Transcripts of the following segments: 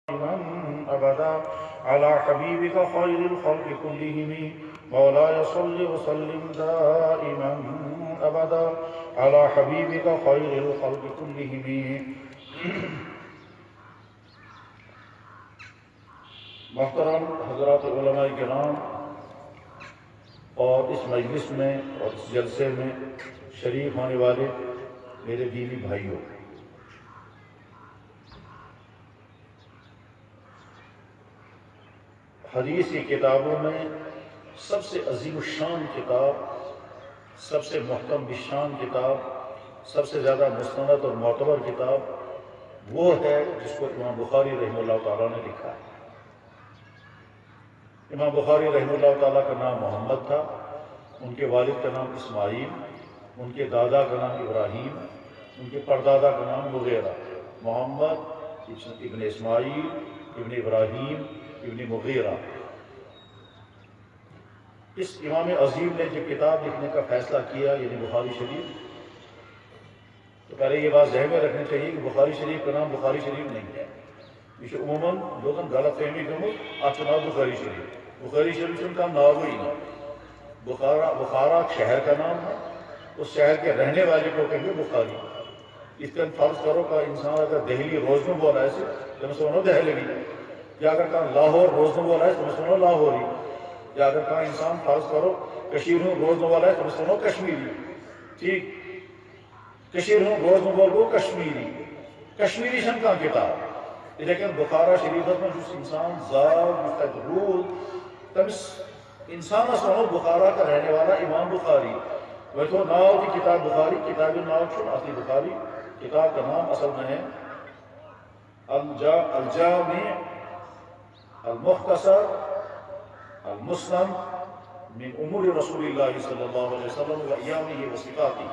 أبدا على حبيبك خير الخلق كلهم مولاي صل وسلم دائما أبدا على حبيبك خير الخلق كلهم. محترم حضرات علماء کرام اور اس مجلس میں اور اس جلسے میں شریک ہونے والے میرے دینی بھائیوں، حدیث کی کتابوں میں سب سے عظیم الشان کتاب، سب سے محکم بشان کتاب، سب سے زیادہ مستند اور معتبر کتاب وہ ہے جس کو امام بخاری رحمہ اللہ تعالیٰ نے لکھا ہے۔ امام بخاری رحمہ اللہ تعالیٰ کا نام محمد تھا، ان کے والد کا نام اسماعیل، ان کے دادا کا نام ابراہیم، ان کے پردادا کا نام مغیرہ۔ محمد ابن اسماعیل ابن ابراہیم ابن مغیرہ۔ اس امام عظیم نے جو کتاب لکھنے کا فیصلہ کیا یعنی بخاری شریف، تو پہلے یہ بات ذہن میں رکھنی چاہیے کہ بخاری شریف کا نام بخاری شریف نہیں ہے۔ یہ عموماً لوگوں غلط فہمی گمت اچھا بخاری شریف، بخاری شریف ان کا نام ہی نہیں۔ بخارا شہر کا نام ہے، اس شہر کے رہنے والے کو کہیں گے بخاری۔ اس کا فرض کرو کہ انسان اگر دہلی روز میں بولا ہے تو میں سنو دہلوی، یا اگر کہاں لاہور روز میں بولا ہے تو میں سنو لاہوری، یا اگر کہاں انسان فرض کرو کشیر ہوں روز میں بولا ہے تو میں سنو کشمیری۔ ٹھیک، کشیر ہوں روز میں بول گو کشمیری، کشمیری شن کا کتاب۔ لیکن بخارا شریف میں جس انسان زال مستقرول تب انسان سنو بخارا کا رہنے والا امام بخاری، وہ تو ناؤ کی کتاب بخاری، کتاب ناؤ چھوڑ اصلی بخاری۔ کتاب کا نام اصل میں ہے الجامع المختصر المسند من امور رسول اللہ صلی اللہ علیہ وسلم و ایامہ و صفاتہ۔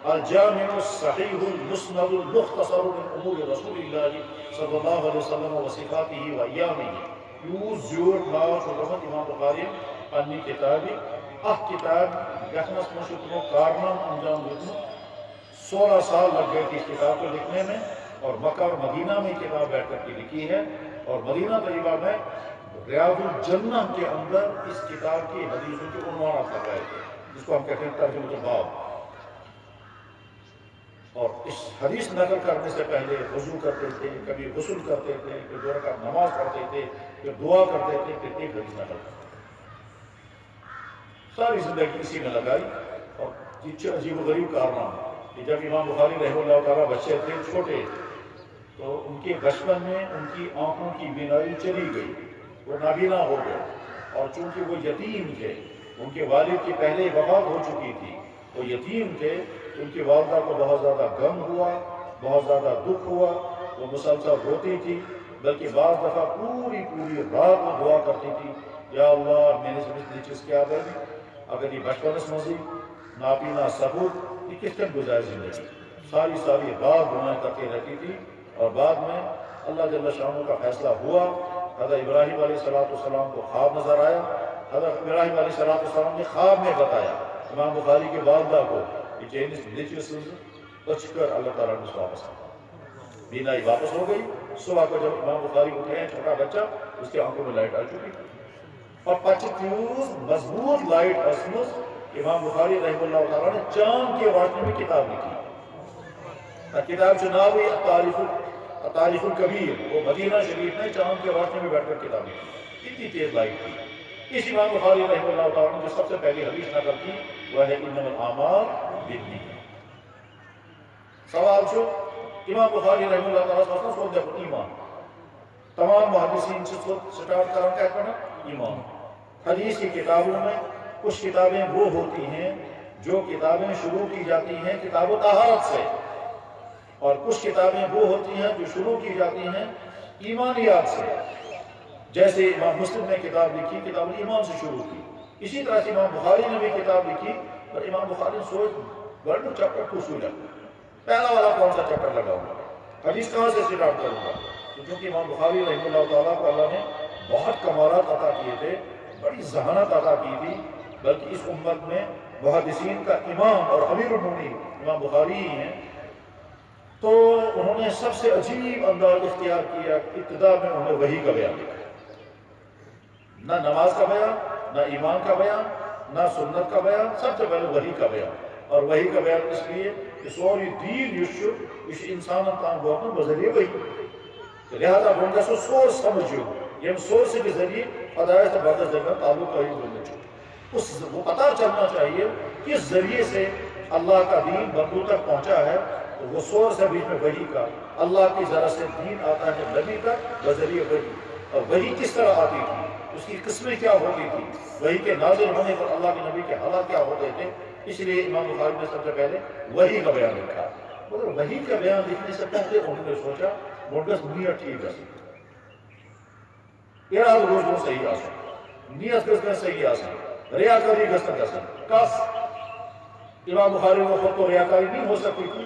الجامع الصحیح المسند المختصر من امور رسول اللہ صلی اللہ علیہ وسلم و صفاتہ و ایامہ۔ یوز جوڑ ناو چھوٹمت امام بخاری پنی کتابی کتاب یخنس مشکل کارنام انجام دیتنا 16 سال لگ گئے تھی اس کتاب کو لکھنے میں، اور مکہ اور مدینہ میں کتاب بیٹھ کر کے لکھی ہے، اور مدینہ طیبہ میں ریاض الجنہ کے اندر اس کتاب کی حدیثوں کے عنوانات لگائے تھے، جس کو ہم کہتے ہیں ترجمۃ الباب۔ اور اس حدیث نقل کرنے سے پہلے وضو کرتے تھے، کبھی غسل کرتے تھے، پھر 2 رکعت نماز پڑھتے تھے، پھر دعا کرتے تھے، پھر ایک حدیث نقل کرتے تھے۔ ساری زندگی اسی میں لگائی، اور عجیب و غریب کارنامہ کہ جب امام بخاری رحمہ اللہ تعالیٰ بچے تھے چھوٹے، تو ان کے بچپن میں ان کی آنکھوں کی بینائی چلی گئی، وہ نابینا ہو گئے، اور چونکہ وہ یتیم تھے، ان کے والد کی پہلے وفات ہو چکی تھی، وہ یتیم تھے، ان کی والدہ کو بہت زیادہ غم ہوا، بہت زیادہ دکھ ہوا، وہ مسلسل روتی تھی، بلکہ بعض دفعہ پوری رات میں دعا کرتی تھی، یا اللہ میں نے سمجھ چیز کیا کر دی، اگر یہ بچپن سمجھی نابینا ثبوت یہ کس طرح گزاری زندگی، ساری رات دعائیں کرتی رہتی تھی۔ اور بعد میں اللہ جل شانہ کا فیصلہ ہوا، حضرت ابراہیم علیہ السلام کو خواب نظر آیا، حضرت ابراہیم علیہ السلام نے خواب میں بتایا امام بخاری کے والدہ کو کہ چینس بلیچس اچھ کر اللہ تعالیٰ نے واپس آیا، بینائی واپس ہو گئی۔ صبح کو جب امام بخاری اٹھے ہیں، چھوٹا بچہ، اس کی آنکھوں میں لائٹ آ چکی تھی، اور 25 مضبوط لائٹ اسمس امام بخاری رحمہ اللہ تعالیٰ نے چاند کے روشنی میں کتاب لکھی۔ کتاب چناب تاریخ الکبیر، وہ مدینہ شریف میں چاند کے روشنی میں بیٹھ کر کتاب لکھی، اتنی تیز لائٹ تھی۔ اس امام بخاری رحمہ اللہ تعالیٰ نے جو سب سے پہلی حدیث نقل کی وہ ہے انما الاعمال بالنیات۔ سوال چھو امام بخاری رحمہ اللہ تعالیٰ سوال دیکھو ایمان، تمام محدثین سے سٹارٹ کرنا کیا کرنا ایمان۔ حدیث کی کتابوں میں کچھ کتابیں وہ ہوتی ہیں جو کتابیں شروع کی جاتی ہیں کتاب و طہارت سے، اور کچھ کتابیں وہ ہوتی ہیں جو شروع کی جاتی ہیں ایمانیات سے۔ جیسے امام مسلم نے کتاب لکھی، کتاب ایمان سے شروع کی، اسی طرح سے امام بخاری نے بھی کتاب لکھی، اور امام بخاری نے سوچ ورڈ چیپٹر کو سوچا پہلا والا کون سا چیپٹر لگاؤں گا، حدیث کہاں سے سٹارٹ کروں گا۔ کیونکہ امام بخاری رحمہ اللہ تعالیٰ کو اللہ نے بہت کمالات عطا کیے تھے، بڑی ذہانت عطا کی تھی، بلکہ اس امت میں محدثین کا امام اور امیر المومنین امام بخاری ہی ہیں، تو انہوں نے سب سے عجیب انداز اختیار کیا، ابتدا میں انہوں نے وحی کا بیان لکھا، نہ نماز کا بیان، نہ ایمان کا بیان، نہ سنت کا بیان، سب سے پہلے وحی کا بیان. اور وحی کا بیان اس لیے کہ سوری دین یہ انسان تان واتن بذریعہ وحی، لہذا ونکس سو سور سمجھو یم سورس کے ذریعے خدایس تو بدس درمیان تعلق قائم کرنا چاہیے. وہ پتہ چلنا چاہیے کس ذریعے سے اللہ کا دین بندوں تک پہنچا ہے. تو وہ سورس ہے بیچ میں وحی کا، اللہ کی ذرا سے دین آتا ہے نبی تک بذریعہ وحی. اور وحی کس طرح آتی تھی، اس کی قسمیں کیا ہوتی تھی، وحی کے نازل ہونے پر اللہ کے نبی کے حالات کیا ہوتے تھے. اس لیے امام بخاری نے سب سے پہلے وحی کا بیان لکھا. مگر وحی کا بیان لکھنے سے پہلے انہوں نے سوچا مرکز نیت ٹھیک ہے، ارادہ روز صحیح آسان، نیت گژھن صحیح آسان، ریاکاری گژھن گژھن کس. امام بخاری کو خود تو ریاکاری نہیں ہو سکتی تھی.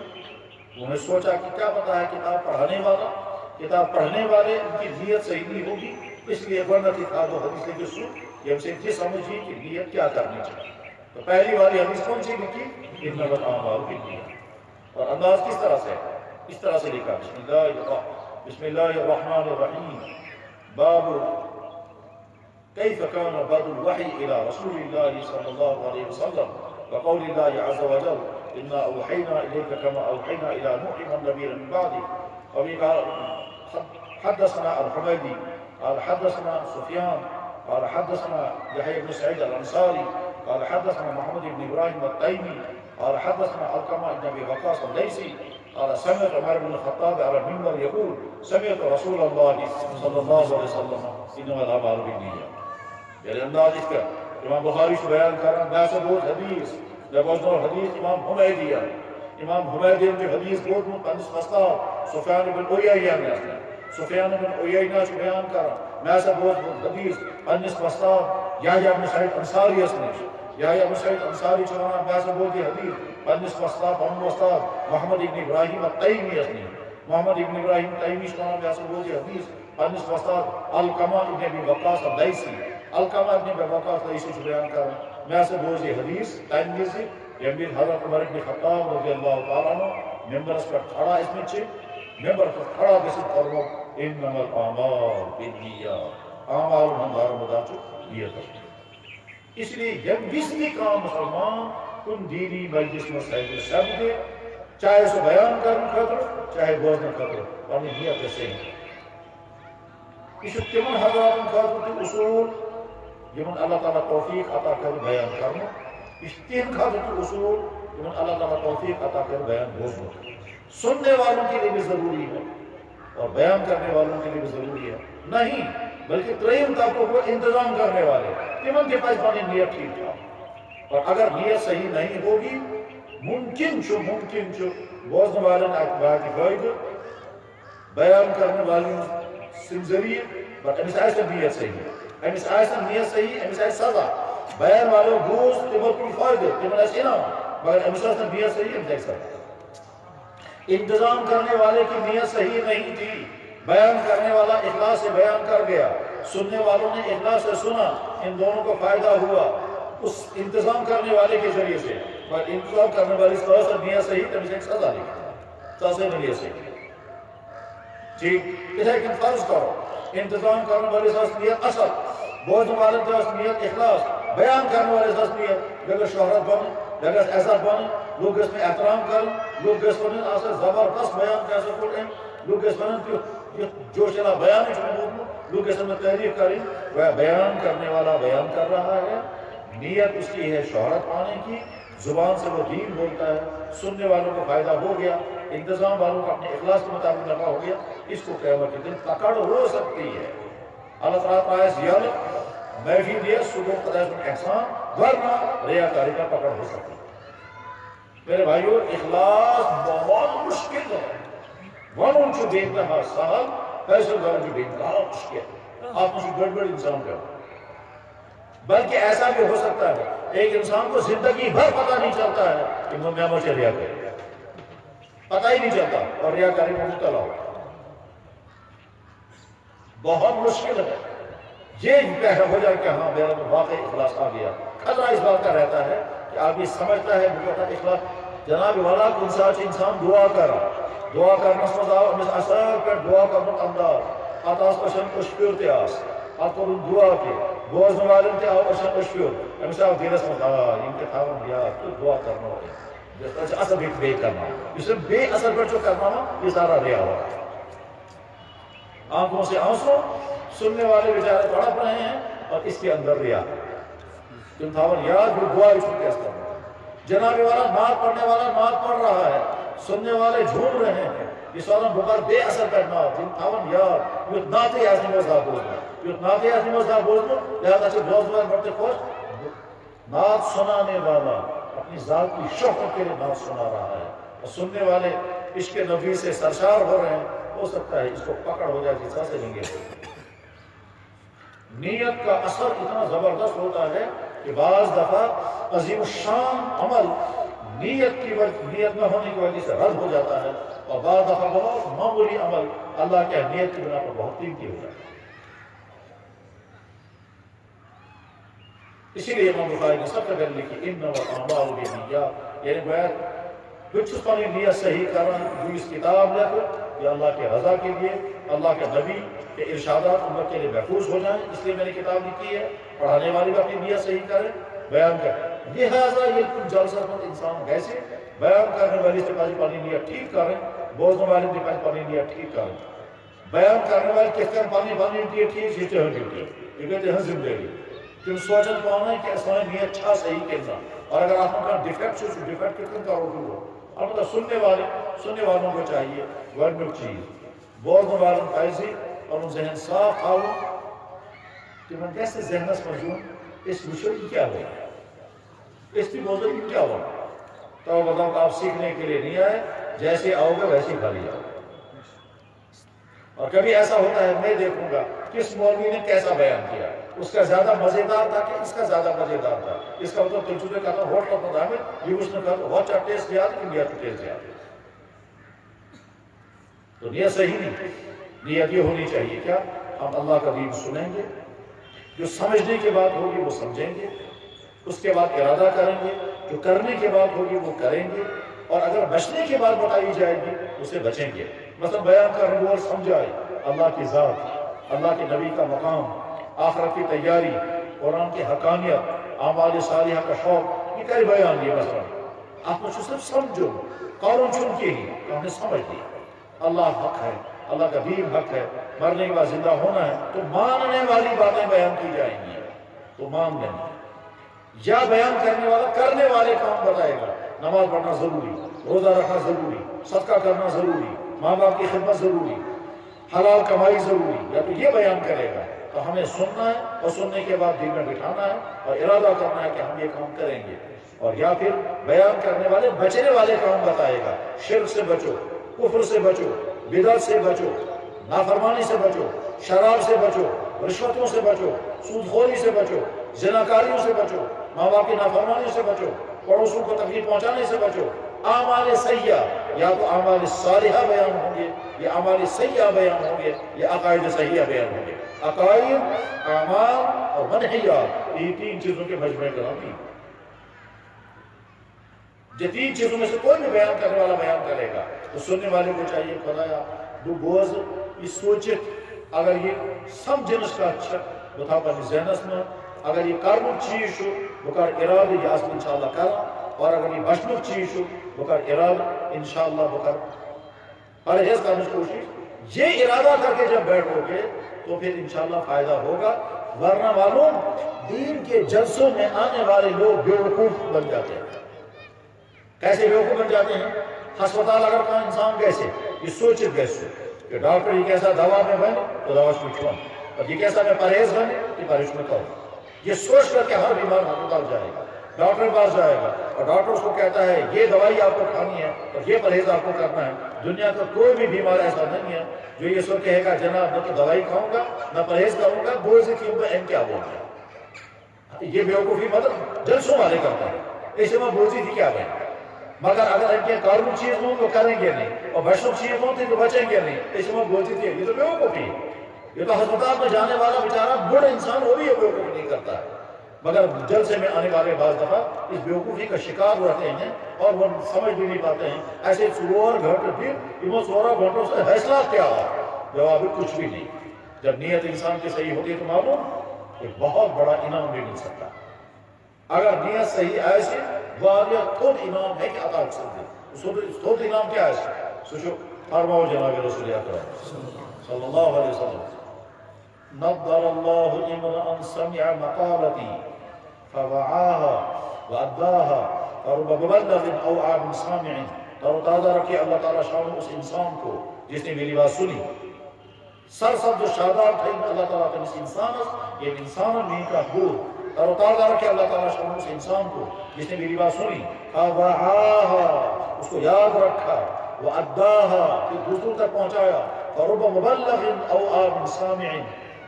انہوں نے سوچا کہ کیا پتا ہے کتاب پڑھنے والے ان کی نیت صحیح نہیں ہوگی، اس لیے گوڈنیتھ کتاب و حدیث لکھی سو یم سے یہ سمجھی کہ نیت کیا کرنی چاہیے. تو پہلی والی حدیث کون سی لکھی؟ انما الاعمال بالنیات. اور انداز کس طرح سے؟ اس طرح سے لکھا بسم اللہ الرحمن الرحیم باب کیف کان بدء الوحی الى رسول اللہ صلی اللہ علیہ وسلم وقول اللہ عز وجل انا اوحینا الیک کما اوحینا الى نوح والنبیین من بعدہ. وفي قال حدثنا الحميدي قال حدثنا سفيان قال حدثنا يحيى بن سعيد الانصاري قال حدثنا محمد بن ابراهيم التيمي قال حدثنا علقمة بن ابي وقاص الليثي قال سمعت عمر بن الخطاب على المنبر يقول سمعت رسول الله صلى الله عليه وسلم انما الاعمال بالنيات. یعنی انداز اس کا امام بخاری سے بیان کر رہا میں سے بہت حدیث حدیث امام حمیدیہ امام حمیدیہ جو حدیث بہت مقدس مسئلہ سفیان بن عیینہ نے سفیان بن عیینہ سے بیان کر رہا میں سے بہت حدیث انس مسئلہ یحییٰ بن سعید انصاری یحییٰ بن سعید انصاری چلانا میں سے بہت حدیث انس مسئلہ بن استاد محمد ابن ابراہیم التیمی محمد ابن ابراہیم تیمی چلانا میں سے بہت حدیث انس مسئلہ علقمہ ابن ابی وقاص اللیثی علقمہ ابن ابی وقاص اللیثی سے بیان کر رہا میں سے بہت حدیث تینوی سے یمین حضرت عمر بن خطاب رضی اللہ تعالیٰ عنہ ممبرس پر کھڑا اس میں چھے ممبر پر کھڑا گسد فرمو انما الاعمال بالنیات اعمال ہمارا مدار چھو نیت ہے. اس لیے جب کس بھی کام مسلمان کن دینی مجلس مسائل سب دے چاہے سو بیان کرن خطر چاہے بوزن خطر پانی نیت سے ہیں. اس تمن حضرات خطر کے اصول یمن اللہ تعالیٰ توفیق عطا کر بیان کرنا اس تین خاطر کے اصول یمن اللہ تعالیٰ توفیق عطا کر بیان بوزنا سننے والوں کے لیے بھی ضروری ہے اور بیان کرنے والوں کے لیے بھی ضروری ہے نہیں بلکہ ترین طاقتوں کو انتظام کرنے والے تمن کے پاس پانی نیت ٹھیک تھا. اور اگر نیت صحیح نہیں ہوگی ممکن چھو بوزن والن اکبار کی فائدہ بیان کرنے والوں سے ذریعے بٹ امس آئیسا نیت صحیح ہے امس آئیسا نیت صحیح امس آئیسا سزا بیان والوں گوز تمہر کوئی فائدہ تمہر ایسے انعام مگر امس آئیسا نیت صحیح امس آئیسا انتظام کرنے والے کی نیت صحیح نہیں تھی. بیان کرنے والا اخلاص سے بیان کر گیا سننے والوں نے اخلاص سے سنا ان دونوں کو فائدہ ہوا اس انتظام کرنے والے کے ذریعے سے مگر انتظام کرنے والی سے نیت صحیح تمہیں ایک سزا نہیں سزا نہیں نیت صحیح ٹھیک اسے کہ فرض کرو انتظام کرنے والی سے نیت اصل بوجھ والے سے نیت اخلاص بیان کرنے والے سے نیت اگر شہرت بنے اگر عزت بنے لوگ اس میں احترام کریں لوگ اس میں آسے زبردست بیان کیسے کریں لوگ اس میں جو چلا بیان لوگ اس میں تحریف کریں وہ بیان کرنے والا بیان کر رہا ہے نیت اس کی ہے شہرت پانے کی زبان سے وہ دین بولتا ہے سننے والوں کو فائدہ ہو گیا انتظام والوں کو اپنے اخلاص کے مطابق نفع ہو گیا اس کو قیامت کے دن پکڑ ہو سکتی ہے. اللہ تعالیٰ تعالیٰ زیادہ محفی دیا صبح قدر احسان ورنہ ریاکاری کا پکڑ ہو سکتی ہے. میرے بھائیو اخلاص بہت مشکل ہے ونون چھو دیکھنا ہے سہل فیصل داروں چھو دیکھنا ہے مشکل آپ مجھے گڑبڑ انسان کا بلکہ ایسا بھی ہو سکتا ہے ایک انسان کو زندگی بھر پتہ نہیں چلتا ہے کہ میں مجھے ریاکاری پتہ ہی نہیں چلتا اور ریاکاری میں مبتلا ہو بہت مشکل ہے. یہ ہو جائے کہ ہاں میرا واقعی اخلاص آ گیا خطرہ اس بات کا رہتا ہے کہ آدمی سمجھتا ہے اخلاص جناب والا کن سا انسان دعا کر رہا دعا کرنس مز آو امس اصل پہ دعا کرن انداز ات آس أچھن أشپیور تہ آس ات کورن دعا تہ بوزن والن تہ آو أچھن أشپیور امس آو دلس مز یم تہ تھاون یاد تو دعا کرنو اصل پہ بے کرنا اس بے اصل پہ جو کرنا یہ سارا ریا ہوا آنکھوں سے آنسو سننے والے بیچارے تڑپ رہے ہیں اور اس کے اندر ریا تم تھاون یاد بھی دعا اس کو کیسا کرنا جناب والا نعت پڑھنے والا نعت پڑھ رہا ہے سننے والے جھوم رہے ہیں اس والا بکر بے اثر کرنا تم تھاون یاد یہ نعت یاسین مزدہ بولنا یہ نعت یاسین مزدہ بولنا لہذا سے دوست بار بڑھتے خوش نعت سنانے والا اپنی ذات کی شوق کے لیے نعت سنا رہا ہے اور سننے والے عشق نبی سے سرشار ہو رہے ہیں ہو سکتا ہے اس کو پکڑ ہو جائے جس طرح سے لیں گے نیت کا اثر اتنا زبردست ہوتا ہے کہ بعض دفعہ عظیم الشان عمل نیت نہ ہونے کی وجہ سے رد ہو جاتا ہے اور بعض دفعہ بہت معمولی عمل اللہ کے نیت کی بنا پر بہت قیمتی ہو جاتا ہے اسی لیے امام بخاری نے سب سے پہلے لکھی انما الاعمال بالنیات یعنی گویا کچھ پانی نیت صحیح کرنا جو اس کتاب لے کر یہ اللہ کے رضا کے لیے اللہ کے نبی کے ارشادات امت کے لیے محفوظ ہو جائیں اس لیے میں نے کتاب لکھی ہے پڑھانے والی بھی اپنی نیت صحیح کرے بیان کرے لہٰذا یہ کچھ جلسہ مند انسان کیسے بیان کرنے والی سے پانی نیت ٹھیک کریں بوزنے والے سے پانی نیت ٹھیک کریں بیان کرنے والے کس طرح پانی نیت ٹھیک یہ ڈیوٹی یہ کہتے ہیں زندگی تم سوچن پانا ہے کہ اسان نیت چھا صحیح کرنا اور اگر آپ کا ڈیفیکٹ سے ڈیفیکٹ کتنا کا روکو البتہ سننے والوں کو چاہیے گورنمنٹ چیز بوزنے والوں پیسے اور ان ذہن صاف آؤ کہ من کیسے ذہنس مجھون اس وشو کی کیا ہوا اس کی موضوع کی کیا ہوا تو بتاؤ کہ آپ سیکھنے کے لیے نہیں آئے جیسے آؤ گے ویسے ہی خالی آؤ اور کبھی ایسا ہوتا ہے میں دیکھوں گا کس مولوی نے کیسا بیان کیا اس کا زیادہ مزیدار تھا کہ اس کا زیادہ مزیدار تھا اس کا مطلب تلچو نے کہا ہوٹ کا پتا ہے یہ اس نے کہا واچ آ ٹیسٹ یاد کہ نیت ٹیسٹ یاد تو نیت صحیح نہیں نیت یہ ہونی چاہیے کیا ہم اللہ کا دین سنیں گے جو سمجھنے کی بات ہوگی وہ سمجھیں گے اس کے بعد ارادہ کریں گے جو کرنے کی بات ہوگی وہ کریں گے اور اگر بچنے کی بات بتائی جائے گی اسے بچیں گے مثلا بیان کا رنگور سمجھائے اللہ کی ذات اللہ کے نبی کا مقام آخرت کی تیاری قرآن کی حقانیت اعمال صالحہ کا شوق یہ کئی بیان یہ مثلا آپ مجھے صرف سمجھو قولن چن کے ہی ہم نے سمجھ لیا اللہ حق ہے اللہ کا دین حق ہے مرنے کے بعد زندہ ہونا ہے تو ماننے والی باتیں بیان کی جائیں گی تو مان لیں گے یا بیان کرنے والا کرنے والے کام بتائے گا نماز پڑھنا ضروری روزہ رکھنا ضروری صدقہ کرنا ضروری ماں باپ کی خدمت ضروری حلال کمائی ضروری یا تو یہ بیان کرے گا تو ہمیں سننا ہے اور سننے کے بعد دل میں بٹھانا ہے اور ارادہ کرنا ہے کہ ہم یہ کام کریں گے اور یا پھر بیان کرنے والے بچنے والے کام بتائے گا شرک سے بچو کفر سے بچو بدعت سے بچو نافرمانی سے بچو شراب سے بچو رشوتوں سے بچو سودخوری سے بچو زناکاریوں سے بچو ماں باپ کی نافرمانی سے بچو پڑوسوں کو تکلیف پہنچانے سے بچو اعمال سیئہ یا تو اعمال صالحہ بیان ہوں گے یا اعمال سیئہ بیان ہوں گے یا عقائد صحیحہ بیان ہوں گے عقائد اعمال اور منحیات یہ تین چیزوں کے مجموعے کرامی جو تین چیزوں میں سے کوئی بھی بیان کرنے والا بیان کرے گا تو سننے والے کو چاہیے خدایا دو بوز یہ سوچت اگر یہ سمجھنس کا اچھا بتا پانی ذہنس میں اگر یہ کرنک چیز ہو بکار ارادہ یہ اصل انشاءاللہ کرا اور اگر یہ بچنک چیز ہو بکار ارادہ انشاءاللہ بکار پرہیز کرنے کی کوشش یہ ارادہ کر کے جب بیٹھو گے تو پھر انشاءاللہ فائدہ ہوگا ورنہ معلوم دین کے جلسوں میں آنے والے لوگ بیوقوف بن جاتے ہیں کیسے بیوقوف بن جاتے ہیں ہسپتال اگر کا انسان کیسے یہ سوچت کیسے کہ ڈاکٹر یہ کیسا دوا میں بنے تو دوا میں چھوڑ اور یہ کیسا میں پرہیز بنے یہ پرہیز میں کرو یہ سوچ کر کے ہر بیمار ہسپتال جائے گا ڈاکٹر پاس جائے گا اور ڈاکٹر اس کو کہتا ہے یہ دوائی آپ کو کھانی ہے اور یہ پرہیز آپ کو کرنا ہے دنیا کا کوئی بھی بیمار ایسا نہیں ہے جو یہ سو کہے گا جناب نہ تو دوائی کھاؤں گا نہ پرہیز کروں گا بوجھ کی کیا بول رہا ہے یہ بیوقوفی مطلب جلسوں والے کرتا ہے ایسے میں بوجھی تھی کیا بہن مگر اگر ان کے کاربن چیز ہوں تو کریں گے نہیں اور بشنک چیز ہوں تو بچیں گے نہیں اس میں بولتی تھی یہ تو بیوقوفی ہے یہ تو ہسپتال میں جانے والا بیچارہ بڑا انسان وہ بھی بیوقوفی نہیں کرتا ہے مگر جلسے میں آنے والے بعض دفعہ اس بیوقوفی کا شکار ہوتے ہیں اور وہ سمجھ بھی نہیں پاتے ہیں ایسے 4 گھنٹے پھر انہوں 16 گھنٹوں سے فیصلہ کیا ہے؟ جواب کچھ بھی نہیں۔ جب نیت انسان کی صحیح ہوتی ہے تو معلوم کہ بہت بڑا انعام بھی مل سکتا ہے۔ اگر نیت صحیح ایسے واریہ خود انعام ہے کہ عطا کر سکتے، خود انعام کیا ہے؟ سوچو فرماؤ جناب رسول اکرم صلی اللہ علیہ وسلم نضر اللہ امرأ سمع مقالتی فوعاها وأداها فرب مبلغ اوعى من سامع۔ تر و تازہ رکھے اللہ تعالیٰ شان اس انسان کو جس نے میری بات سنی، سر سب جو شادار تھے اللہ تعالیٰ کا اس انسان یہ انسان نہیں کا حور، تر و تازہ رکھے اللہ تعالیٰ شان اس انسان کو جس نے میری بات سنی، فوعاها اس کو یاد رکھا، وأداها پھر دوسروں تک پہنچایا، فرب مبلغ اوعى من سامع۔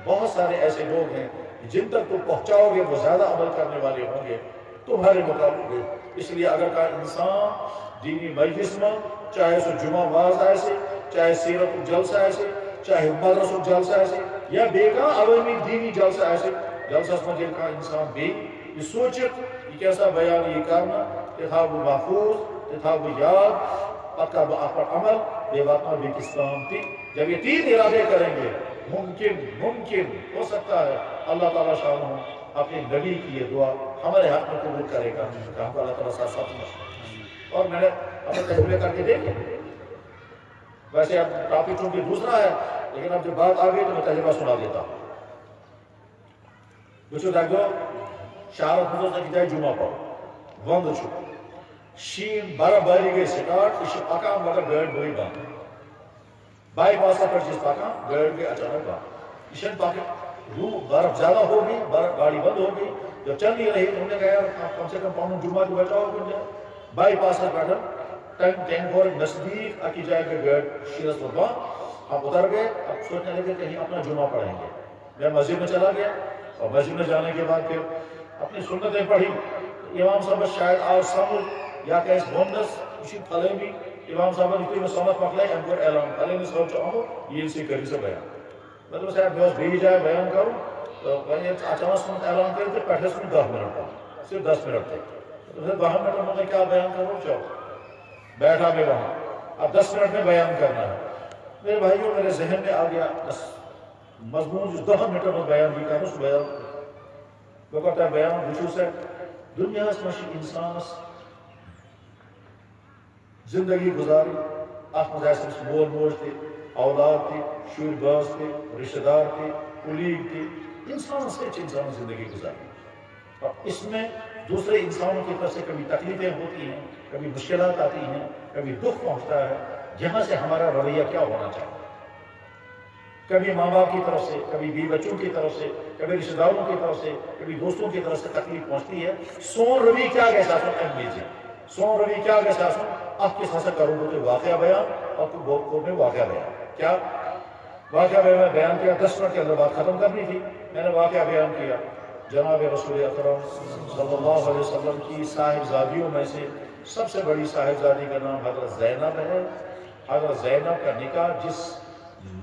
بہت سارے ایسے لوگ ہیں جن تک تم پہنچاؤ گے وہ زیادہ عمل کرنے والے ہوں گے تمہارے مقابلے۔ اس لیے اگر کا انسان دینی مجلس میں چاہے سو جمعہ واز ایسے، چاہے سیرت جلسہ ایسے، چاہے مدرسہ جلسہ ایسے یا بیگاں عوامی دینی جلسہ ایسے، جلسہ میں جن کا انسان بھی یہ سوچت یہ کیسا بیان یہ کرنا کہ تھا وہ محفوظ کہ تھا وہ یاد پکا با عمل بے واقع بھی اسلام تھی۔ جب یہ 3 ارادے کریں گے ممکن ہو سکتا ہے اللہ تعالیٰ شان اپنے نبی کی یہ دعا ہمارے حق میں قبول کرے گا کہ ہم کو اللہ تعالیٰ ساتھ میں۔ اور میں نے اپنے تجربے کر کے دیکھے، ویسے اب ٹاپک چونکہ دوسرا ہے لیکن اب جب بات آ گئی تو میں تجربہ سنا دیتا ہوں۔ بچو دیکھ دو شہرت بزرگ سے جائے جمعہ پڑھو وند چھو شین برا باری گئی سٹارٹ اسی پاکام مگر گیڑ بوئی بند بائی پاسا پر چیز پاکام گیڑ گئی اچانک بند اشن پاکام روح برف زیادہ ہوگی گاڑی بند ہوگی جب چل نہیں رہی تو انہوں نے کہا کم سے کم پاؤں جمعہ جو بچاؤ گے بائی پاسا پر ٹینک اور نزدیک آکی جائے گا گیڑ شیرس پر بند ہم اتر گئے اب سوچنے لگے کہیں اپنا جمعہ پڑھیں گے۔ میں مسجد میں چلا گیا اور مسجد میں جانے کے بعد پھر اپنی سنتیں پڑھی۔ امام صاحب شاید آج سمجھ یا کیس بوندس اسی پھلے بھی امام صاحب نے کوئی مسلمت پکلے امپور اعلان پھلے میں سوچا ہوں یہ اسی کری سے بیان مطلب صاحب بیوز بھی جائے بیان کروں تو کہیں اچانک سنت اعلان کرتے پہلے سنت 10 منٹ پر صرف 10 منٹ تھے تو پھر 10 منٹ میں کیا بیان کروں چاہو بیٹھا میں وہاں اب 10 منٹ میں بیان کرنا ہے۔ میرے بھائیوں میرے ذہن میں آ گیا مضمون جو 10 منٹ میں بیان بھی کروں اس بیان وہ کہتا ہے بیان بچو سے دنیا اس مشی انسان زندگی گزاری آپ مجھے مول موج تھے اولاد تھی شور باز تھے رشتہ دار تھے کلیگ تھے انسان سے انسان زندگی گزاری اور اس میں دوسرے انسانوں کی طرف سے کبھی تکلیفیں ہوتی ہیں کبھی مشکلات آتی ہیں کبھی دکھ پہنچتا ہے جہاں سے ہمارا رویہ کیا ہونا چاہیے کبھی ماں باپ کی طرف سے کبھی بیوی بچوں کی طرف سے کبھی رشتہ داروں کی طرف سے کبھی دوستوں کی طرف سے تکلیف پہنچتی ہے سون روی کیا کیسا سن اہمیت سون روی کیا کیسا سن آپ کے ساتھ کروں گے واقعہ بیان اور کو میں واقعہ بیان کیا واقعہ میں بیان کیا 10 منٹ کے اندر بات ختم کرنی تھی میں نے واقعہ بیان کیا جناب رسول اکرم صلی اللہ علیہ وسلم کی صاحبزادیوں میں سے سب سے بڑی صاحبزادی کا نام حضرت زینب ہے۔ حضرت زینب کا نکاح جس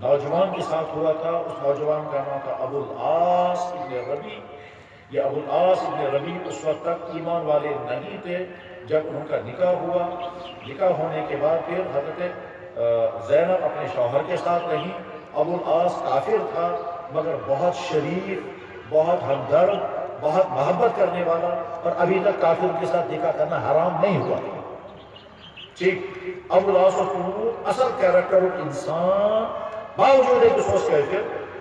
نوجوان کے ساتھ ہوا تھا اس نوجوان کا نام تھا ابو العاص ابن ربیع۔ یہ ابو العاص ابن ربیع اس وقت تک ایمان والے نہیں تھے جب ان کا نکاح ہوا۔ نکاح ہونے کے بعد پھر حضرت زینب اپنے شوہر کے ساتھ رہی۔ ابو العاص کافر تھا مگر بہت شریف بہت ہمدرد بہت محبت کرنے والا اور ابھی تک کافر کے ساتھ نکاح کرنا حرام نہیں ہوا ٹھیک۔ ابو العاص اصل کیریکٹر انسان باوجود ایک سوچ کہتے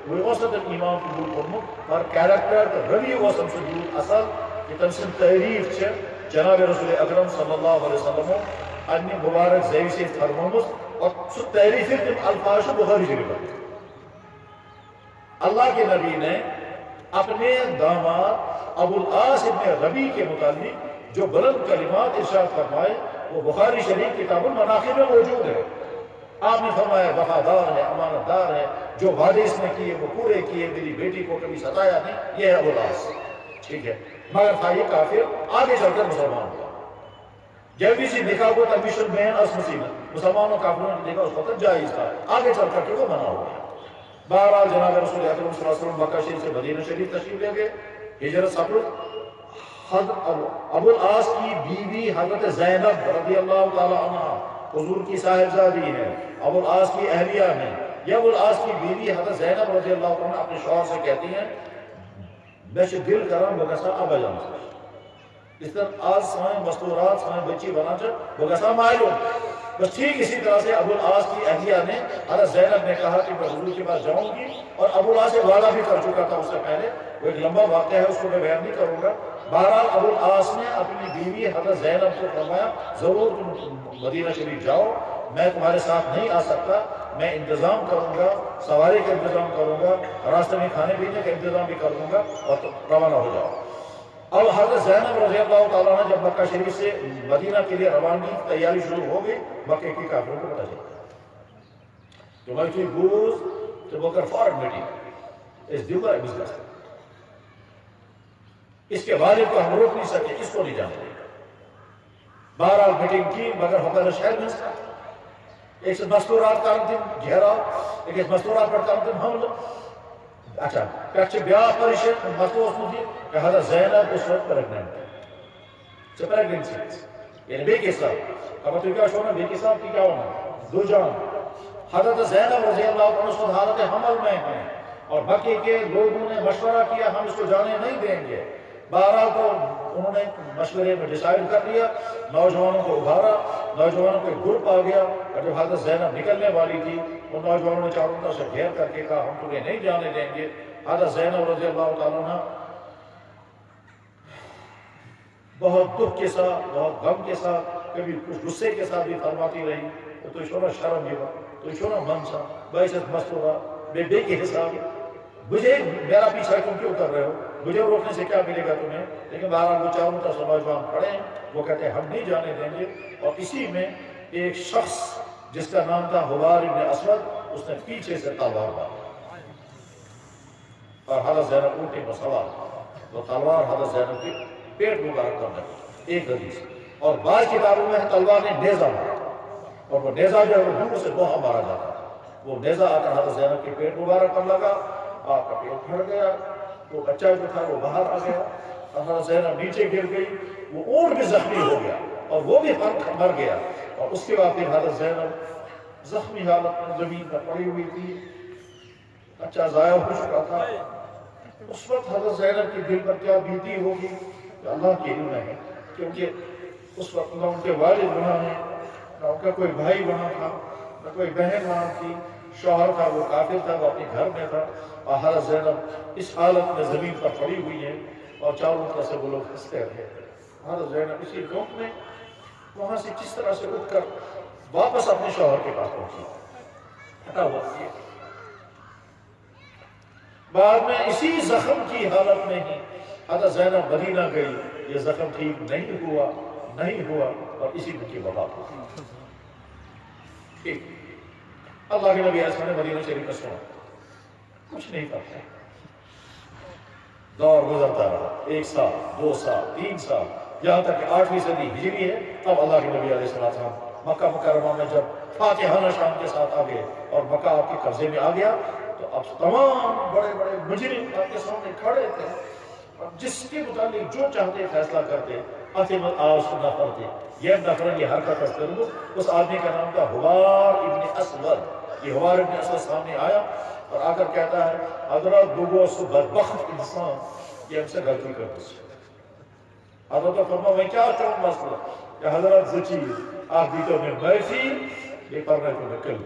وہ اوسط ایمان قبول کرمت اور کیریکٹر روی اوسم سے دور اصل یہ تم سن تعریف ہے جناب رسول اکرم صلی اللہ علیہ وسلم انی مبارک زیو سے فرمومس اور سو تعریف تم الفاظ بخاری شریف اللہ کے نبی نے اپنے داماد ابو العاص ابن ربیع کے متعلق جو بلند کلمات ارشاد فرمائے وہ بخاری شریف کتاب المناقب میں موجود ہے۔ آپ نے فرمایا وفادار ہے امانت دار ہے جو وعدے اس نے کیے وہ پورے کیے میری بیٹی کو کبھی ستایا نہیں یہ ہے ابو العاص ٹھیک ہے مگر تھا یہ کافر آگے چل کر مسلمان ہوا جب بھی نکاح کو تمیشن بین اس مصیبت مسلمانوں کافروں نے نکاح اس وقت جائز تھا آگے چل کر کے وہ منع ہو گیا۔ بہرحال جناب رسول اکرم صلی اللہ علیہ وسلم مکہ شریف سے مدینہ شریف تشریف لے گئے ہجرت سفر ابو العاص کی بیوی حضرت زینب رضی اللہ تعالی عنہ حضور کی صاحبزادی ہے، ابو العاص کی اہلیہ ہے۔ یہ ابو العاص کی بیوی حضرت زینب رضی اللہ عنہ اپنے شوہر سے کہتی ہیں میں دل کران بہ گژھا ابا جان اس طرح آج سائیں مستورات سائیں بچی بنا بہ گژھا مائلو۔ بس ٹھیک اسی طرح سے ابو العاص کی اہلیہ نے حضرت زینب نے کہا کہ میں حضور کے پاس جاؤں گی، اور ابو العاص سے وعدہ بھی کر چکا تھا اس سے پہلے، وہ ایک لمبا واقعہ ہے اس کو میں بیان نہیں کروں گا۔ بہرحال ابو العاص نے اپنی بیوی حضرت زینب کو فرمایا ضرور تم مدینہ شریف جاؤ، میں تمہارے ساتھ نہیں آ سکتا، میں انتظام کروں گا، سواری کا انتظام کروں گا، راستے میں کھانے پینے کا انتظام بھی کر دوں گا، اور تم روانہ ہو جاؤ۔ اب حضرت زینب رضی اللہ تعالیٰ عنہ جب مکہ شریف سے مدینہ کے لیے روانگی کی تیاری شروع ہو گئی، مکے کی کافروں کو پتہ چلا تو میں تھی گوز تو بکر فارن میٹنگ اس دن کا بزنس اس کے والد کو ہم روک نہیں سکتے، اس کو نہیں جانتے۔ بہرحال میٹنگ کی مگر ہمارا شہر میں ایک سے مستورات کا دن گھیراؤ، ایک مستورات پر کا دن حملہ۔ اچھا پہ بیا پریشن مسئلہ اس مجھے کہ حضرت زینب اس وقت پریگننسی یعنی بے کے ساتھ اب تو کیا شونا بے کے ساتھ کی کیا ہونا دو جان۔ حضرت زینب رضی اللہ عنہ اس وقت حالت حمل میں ہیں، اور باقی کے لوگوں نے مشورہ کیا ہم اس کو جانے نہیں دیں گے۔ بہرحال تو انہوں نے مشورے میں ڈیسائیڈ کر لیا، نوجوانوں کو ابھارا، نوجوانوں کو ایک گروپ آ گیا، اور جب حضرت زینب نکلنے والی تھی ان نوجوانوں نے چاروں طرف سے گھیر کر کے کہا ہم تمہیں نہیں جانے دیں گے۔ حضرت زینب رضی اللہ تعالیٰ عنہ بہت دکھ کے ساتھ، بہت غم کے ساتھ، کبھی کچھ غصے کے ساتھ بھی فرماتی رہی تو شونا شرم یہ تو شونا منسا باعثت مستورہ بے کے حساب مجھے میرا پیچھا تم کیوں کر رہے ہو، مجھے روکنے سے کیا ملے گا تمہیں؟ لیکن بہرحال وہ چاروں طرف سے نوجوان کھڑے ہیں، وہ کہتے ہیں ہم نہیں جانے دیں گے۔ اور اسی میں ایک شخص جس کا نام تھا حبار ابن اسود اس نے پیچھے سے تلوار ماری اور حضرت زینب اونٹے پر سوار، وہ تلوار حضرت زینب کے پیٹ مبارک کرنے ایک حدیث، اور بعض کتابوں میں تلوار نے نیزہ مارا، اور وہ نیزہ جو ہے وہ دور سے بہت مارا جاتا، وہ نیزہ آ کر حضرت زینب کے پیٹ مبارک پر لگا، آپ کا پیٹ پھٹ گیا، وہ بچہ جو تھا وہ باہر آ گیا، حضرت زینب نیچے گر گئی، وہ اونٹ بھی زخمی ہو گیا اور وہ بھی مر گیا۔ اور اس کے بعد پھر حضرت زینب زخمی حالت میں زمین پر پڑی ہوئی تھی، بچہ ضائع ہو چکا تھا۔ اس وقت حضرت زینب کی دل پر کیا بیتی ہوگی کہ اللہ کی علم ہے، کیونکہ اس وقت نہ ان کے والد وہاں ہیں، نہ ان کا کوئی بھائی وہاں تھا، نہ کوئی بہن وہاں تھی، شوہر تھا وہ کافر تھا، وہ اپنے گھر میں تھا، اور حضرت زینب اس حالت میں زمین پر پڑی ہوئی ہے اور چاروں طرف سے وہ لوگ ہنستے رہے۔ حضرت زینب اسی غم میں وہاں سے کس طرح سے اٹھ کر واپس اپنے شوہر کے پاس پہنچی، ہٹا ہوا کیا۔ بعد میں اسی زخم کی حالت میں ہی حضرت زینب مدینہ گئی، یہ زخم ٹھیک نہیں ہوا اور اسی میں کی وفات ہوئی۔ ٹھیک اللہ کے نبی علیہ السلام نے مدینہ شریف میں سنا، کچھ نہیں کرتا، دور گزرتا رہا، 1 سال 2 سال 3 سال، یہاں تک کہ 8ویں صدی ہجری ہے۔ اب اللہ کے نبی علیہ السلام مکہ مکرمہ میں جب فاتحانہ شان کے ساتھ آ گئے اور مکہ آپ کے قبضے میں آ گیا، تو اب تمام بڑے بڑے مجرم آپ کے سامنے کھڑے تھے، اور جس کے متعلق جو چاہتے فیصلہ کرتے، نفر تھے، یہ نفر یہ حرکت کرتے، اس آدمی کا نام تھا حبار ابن اسود۔ یہ حبار ابن اسود سامنے آیا اور آ کر کہتا ہے حضرت بگو سو بدبخت انسان یہ ہم سے غلطی کرتے ہیں۔ حضرت فرمایا میں کیا چاہوں مسئلہ کہ حضرت زچی آپ دیتوں میں معافی یہ پڑھنے کو نکل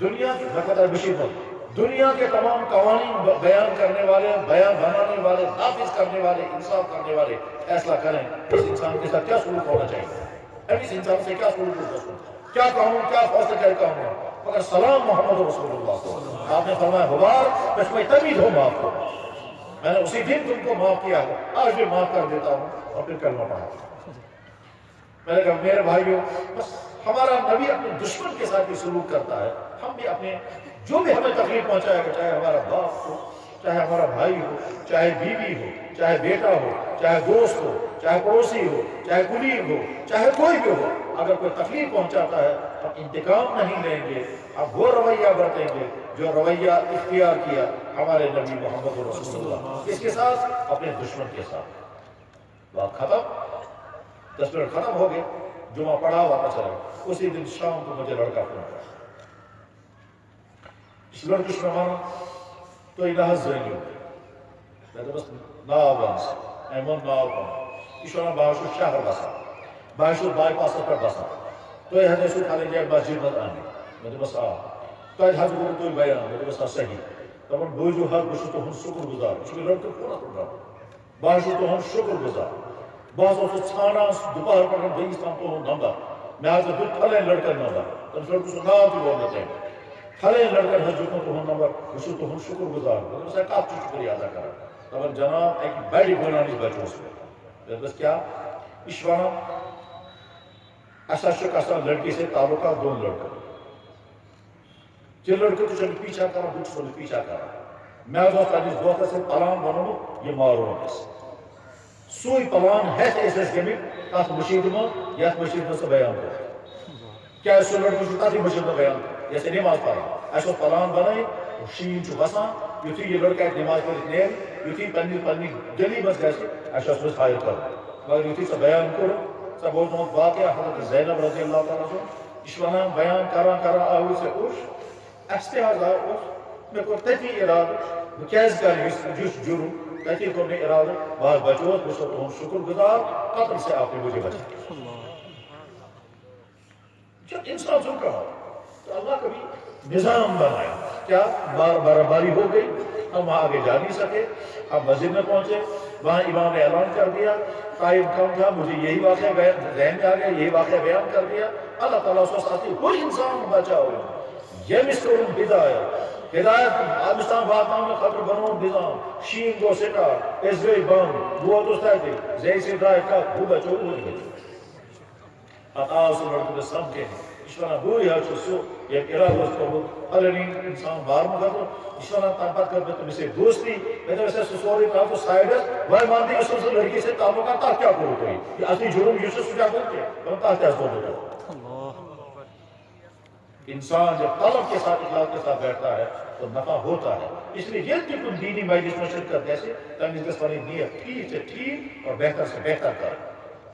دنیا کی نقدر بشیدت دنیا کے تمام قوانین بیان کرنے والے، بیان بنانے والے، نافذ کرنے والے، انصاف کرنے والے فیصلہ کریں اس انسان کے ساتھ کیا سلوک ہونا چاہیے، اس انسان سے کیا سلوک ہونا چاہیے، کیا کہوں، کیا فیصلہ کیا کہوں، مگر سلام محمد رسول اللہ کو آپ نے فرمایا حبار میں تمہیں تبھی دوں معاف کو، میں نے اسی دن تم کو معاف کیا ہے، آج بھی معاف کر دیتا ہوں، اور پھر کلمہ پڑھا۔ میں نے کہا میرے بھائیوں بس ہمارا نبی اپنے دشمن کے ساتھ بھی سلوک کرتا ہے، ہم بھی اپنے جو بھی ہمیں تکلیف پہنچائے گا، چاہے ہمارا باپ ہو، چاہے ہمارا بھائی ہو، چاہے بیوی ہو، چاہے بیٹا ہو، چاہے دوست ہو، چاہے پڑوسی ہو، چاہے قریب ہو، چاہے کوئی بھی ہو، اگر کوئی تکلیف پہنچاتا ہے اب انتقام نہیں لیں گے، اب وہ رویہ برتیں گے جو رویہ اختیار کیا ہمارے نبی محمد رسول اللہ، اس کے ساتھ اپنے دشمن کے ساتھ۔ بات ختم، 10 منٹ ختم ہو گئے، جمعہ پڑھا واپس چلا گیا۔ اسی دن شام کو مجھے لڑکا فون کیا، اس لڑکے سے مانا تو الہ زینی میں تو بس ناو بانس ایمون ناو بانس اشوانا باشو شہر بسا باشو بائی پاسا پر بسا تو یہ حدیثو کھالے جائے مسجد مد آنی میں تو بس تو آج حضر کو کوئی بیان میں تو بس صحیح تب ان بوجو حق بشو تو ہم شکر گزار اس کے لڑکے پورا پڑھا باشو تو ہم شکر گزار بعض وقت چھانا دوپہر پر ہم بھئیستان تو ہم نمبر میں آج دو تھلے لڑکر نمبر تم لڑکو سے ناو کی بولتے ہیں تھلے لڑکر حضر کو تو ہم نمبر بشو تو ہم شکر گزار میں تو بس ایک آپ چیز شکریہ ادا کرا تب جناب ایک بڑی بنانی بچوں سے بس کیا اشوانا ایسا شک ایسا لڑکی سے تعلقہ دون لڑکا جو لڑکے تو چلی پیچھا کرا بچ سے پیچھا کرا میں جو اس دوستا سے پلان بنو یہ مارو اس سوئی پلان ہے سے اس گمی تاس مشید میں یا مشید میں سے بیان کرو کیا اس لڑکی سے تاسی مشید میں بیان کرو جیسے نماز پڑھا ایسا پلان بنائی شین چو بسان یوتی یہ لڑکا ایک نماز پر اتنیر یوتی پنی گلی بس گئے ایسا اس میں خائر کرو مگر یوتی سے بیان کرو سب بہت نوت واقعہ حضرت زینب رضی اللہ تعالیٰ سے اشوانا بیان کرا آہو سے اوش استحاض اوش میں کو تیتی اراد کیز کر جس جرم تیتی کو نے اراد باہر بچوت بسو تو ہم شکر گزار قتل سے آپ نے مجھے بچا جب انسان سن کہا تو اللہ کبھی نظام بنایا کیا برابری ہو گئی ہم وہاں آگے جا نہیں سکے اب مسجد میں پہنچے وہاں امام نے اعلان کر دیا قائم کم تھا مجھے یہی واقعہ ذہن میں آ گیا یہی واقعہ بیان کر دیا اللہ تعالیٰ اس ساتھی کوئی انسان بچا ہو یہ مسکرون ہدایت آبستان باتنام میں خطر بنون نظام شین گو سٹا ازوی بان بوت استا تھی زی سے درائے کا بو بچو مجھ بچو اتاو سے لڑکو کے سم کے اشوانا بوئی ہاتھ سو یک ارادہ اس کو علنین انسان بار مگردو اشوانا تنبت کر بیتو اسے دوستی میں تو ایسے سسوری کہا تو سائیڈر وہی ماندی اس سے لڑکی سے تعلقہ تا کیا کرو کوئی یہ اصلی جرم یوسف سجا کرتے ہم تا کیا سو دیتا انسان جب طلب کے ساتھ اخلاق کے ساتھ بیٹھتا ہے تو نفع ہوتا ہے اس لیے یہ کہ تم دینی مجلس میں شرکت جیسے تنگیز کے سوانی نیت ٹھیک سے ٹھیک اور بہتر سے بہتر کر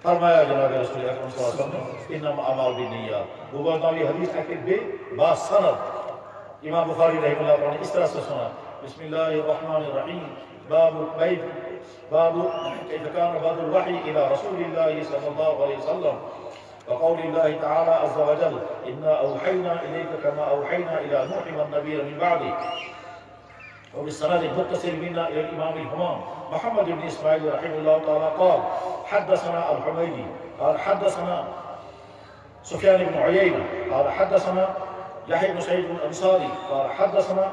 فرمایا جناب رسول اکرم صلی اللہ علیہ وسلم انما اعمال بالنیات وہ بات یہ حدیث ہے کہ بے با سند امام بخاری رحمہ اللہ تعالی نے اس طرح سے سنا بسم اللہ الرحمن الرحیم باب اذا كان بعض الوحي الى رسول الله صلى الله عليه وسلم وقول الله تعالى عز وجل إنا أوحينا إليك كما أوحينا إلى نوح والنبي من بعده وبالسند المتصل منا إلى الإمام الهمام محمد بن إسماعيل رحمه الله تعالى قال حدثنا الحميدي قال حدثنا سفيان بن عيينة قال حدثنا يحيى بن سعيد الأنصاري قال حدثنا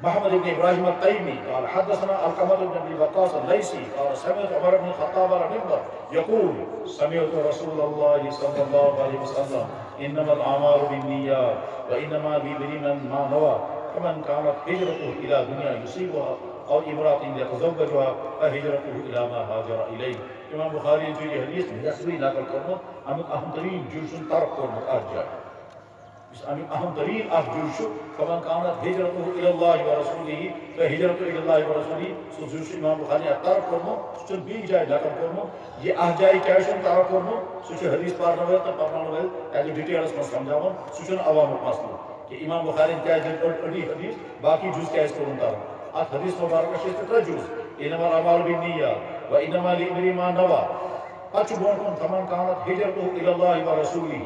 محمد بن إبراهيم التيمي قال حدثنا القمر بن أبي وقاص الليثي قال سمعت عمر بن الخطاب على المنبر يقول سمعت رسول الله صلى الله عليه وسلم إنما الأعمال بالنيات وإنما لمن ما نوى فمن كانت هجرته إلى دنيا يصيبها أو امرأة يتزوجها فهجرته إلى ما هاجر إليه امام بخاری جو یہ حدیث نسبی نقل کرنا ہم اہم ترین جلسن طرف کرنا آج جائے اس اہم ترین اخ جلسو فمن كانت هجرته إلى الله ورسوله فهجرته إلى الله ورسوله سو جلسو امام بخاری طرف کرنا سن بھی جائے نقل کرنا یہ آج جائے کیا شن طرف کرنا سوچے حدیث پارنا ہوئے تو پارنا ہوئے ایسے ڈیٹیلز میں سمجھاؤں سوچن عوام مسئلہ کہ امام بخاری کیا ہے اڑی حدیث باقی جز کیا اس کو انتا رہا آج حدیث مبارکہ شیطہ تر جز انما العمال بالنیات وانما لامرئ ما نوى اچھ بونکن فمن كانت هجرته الى الله ورسوله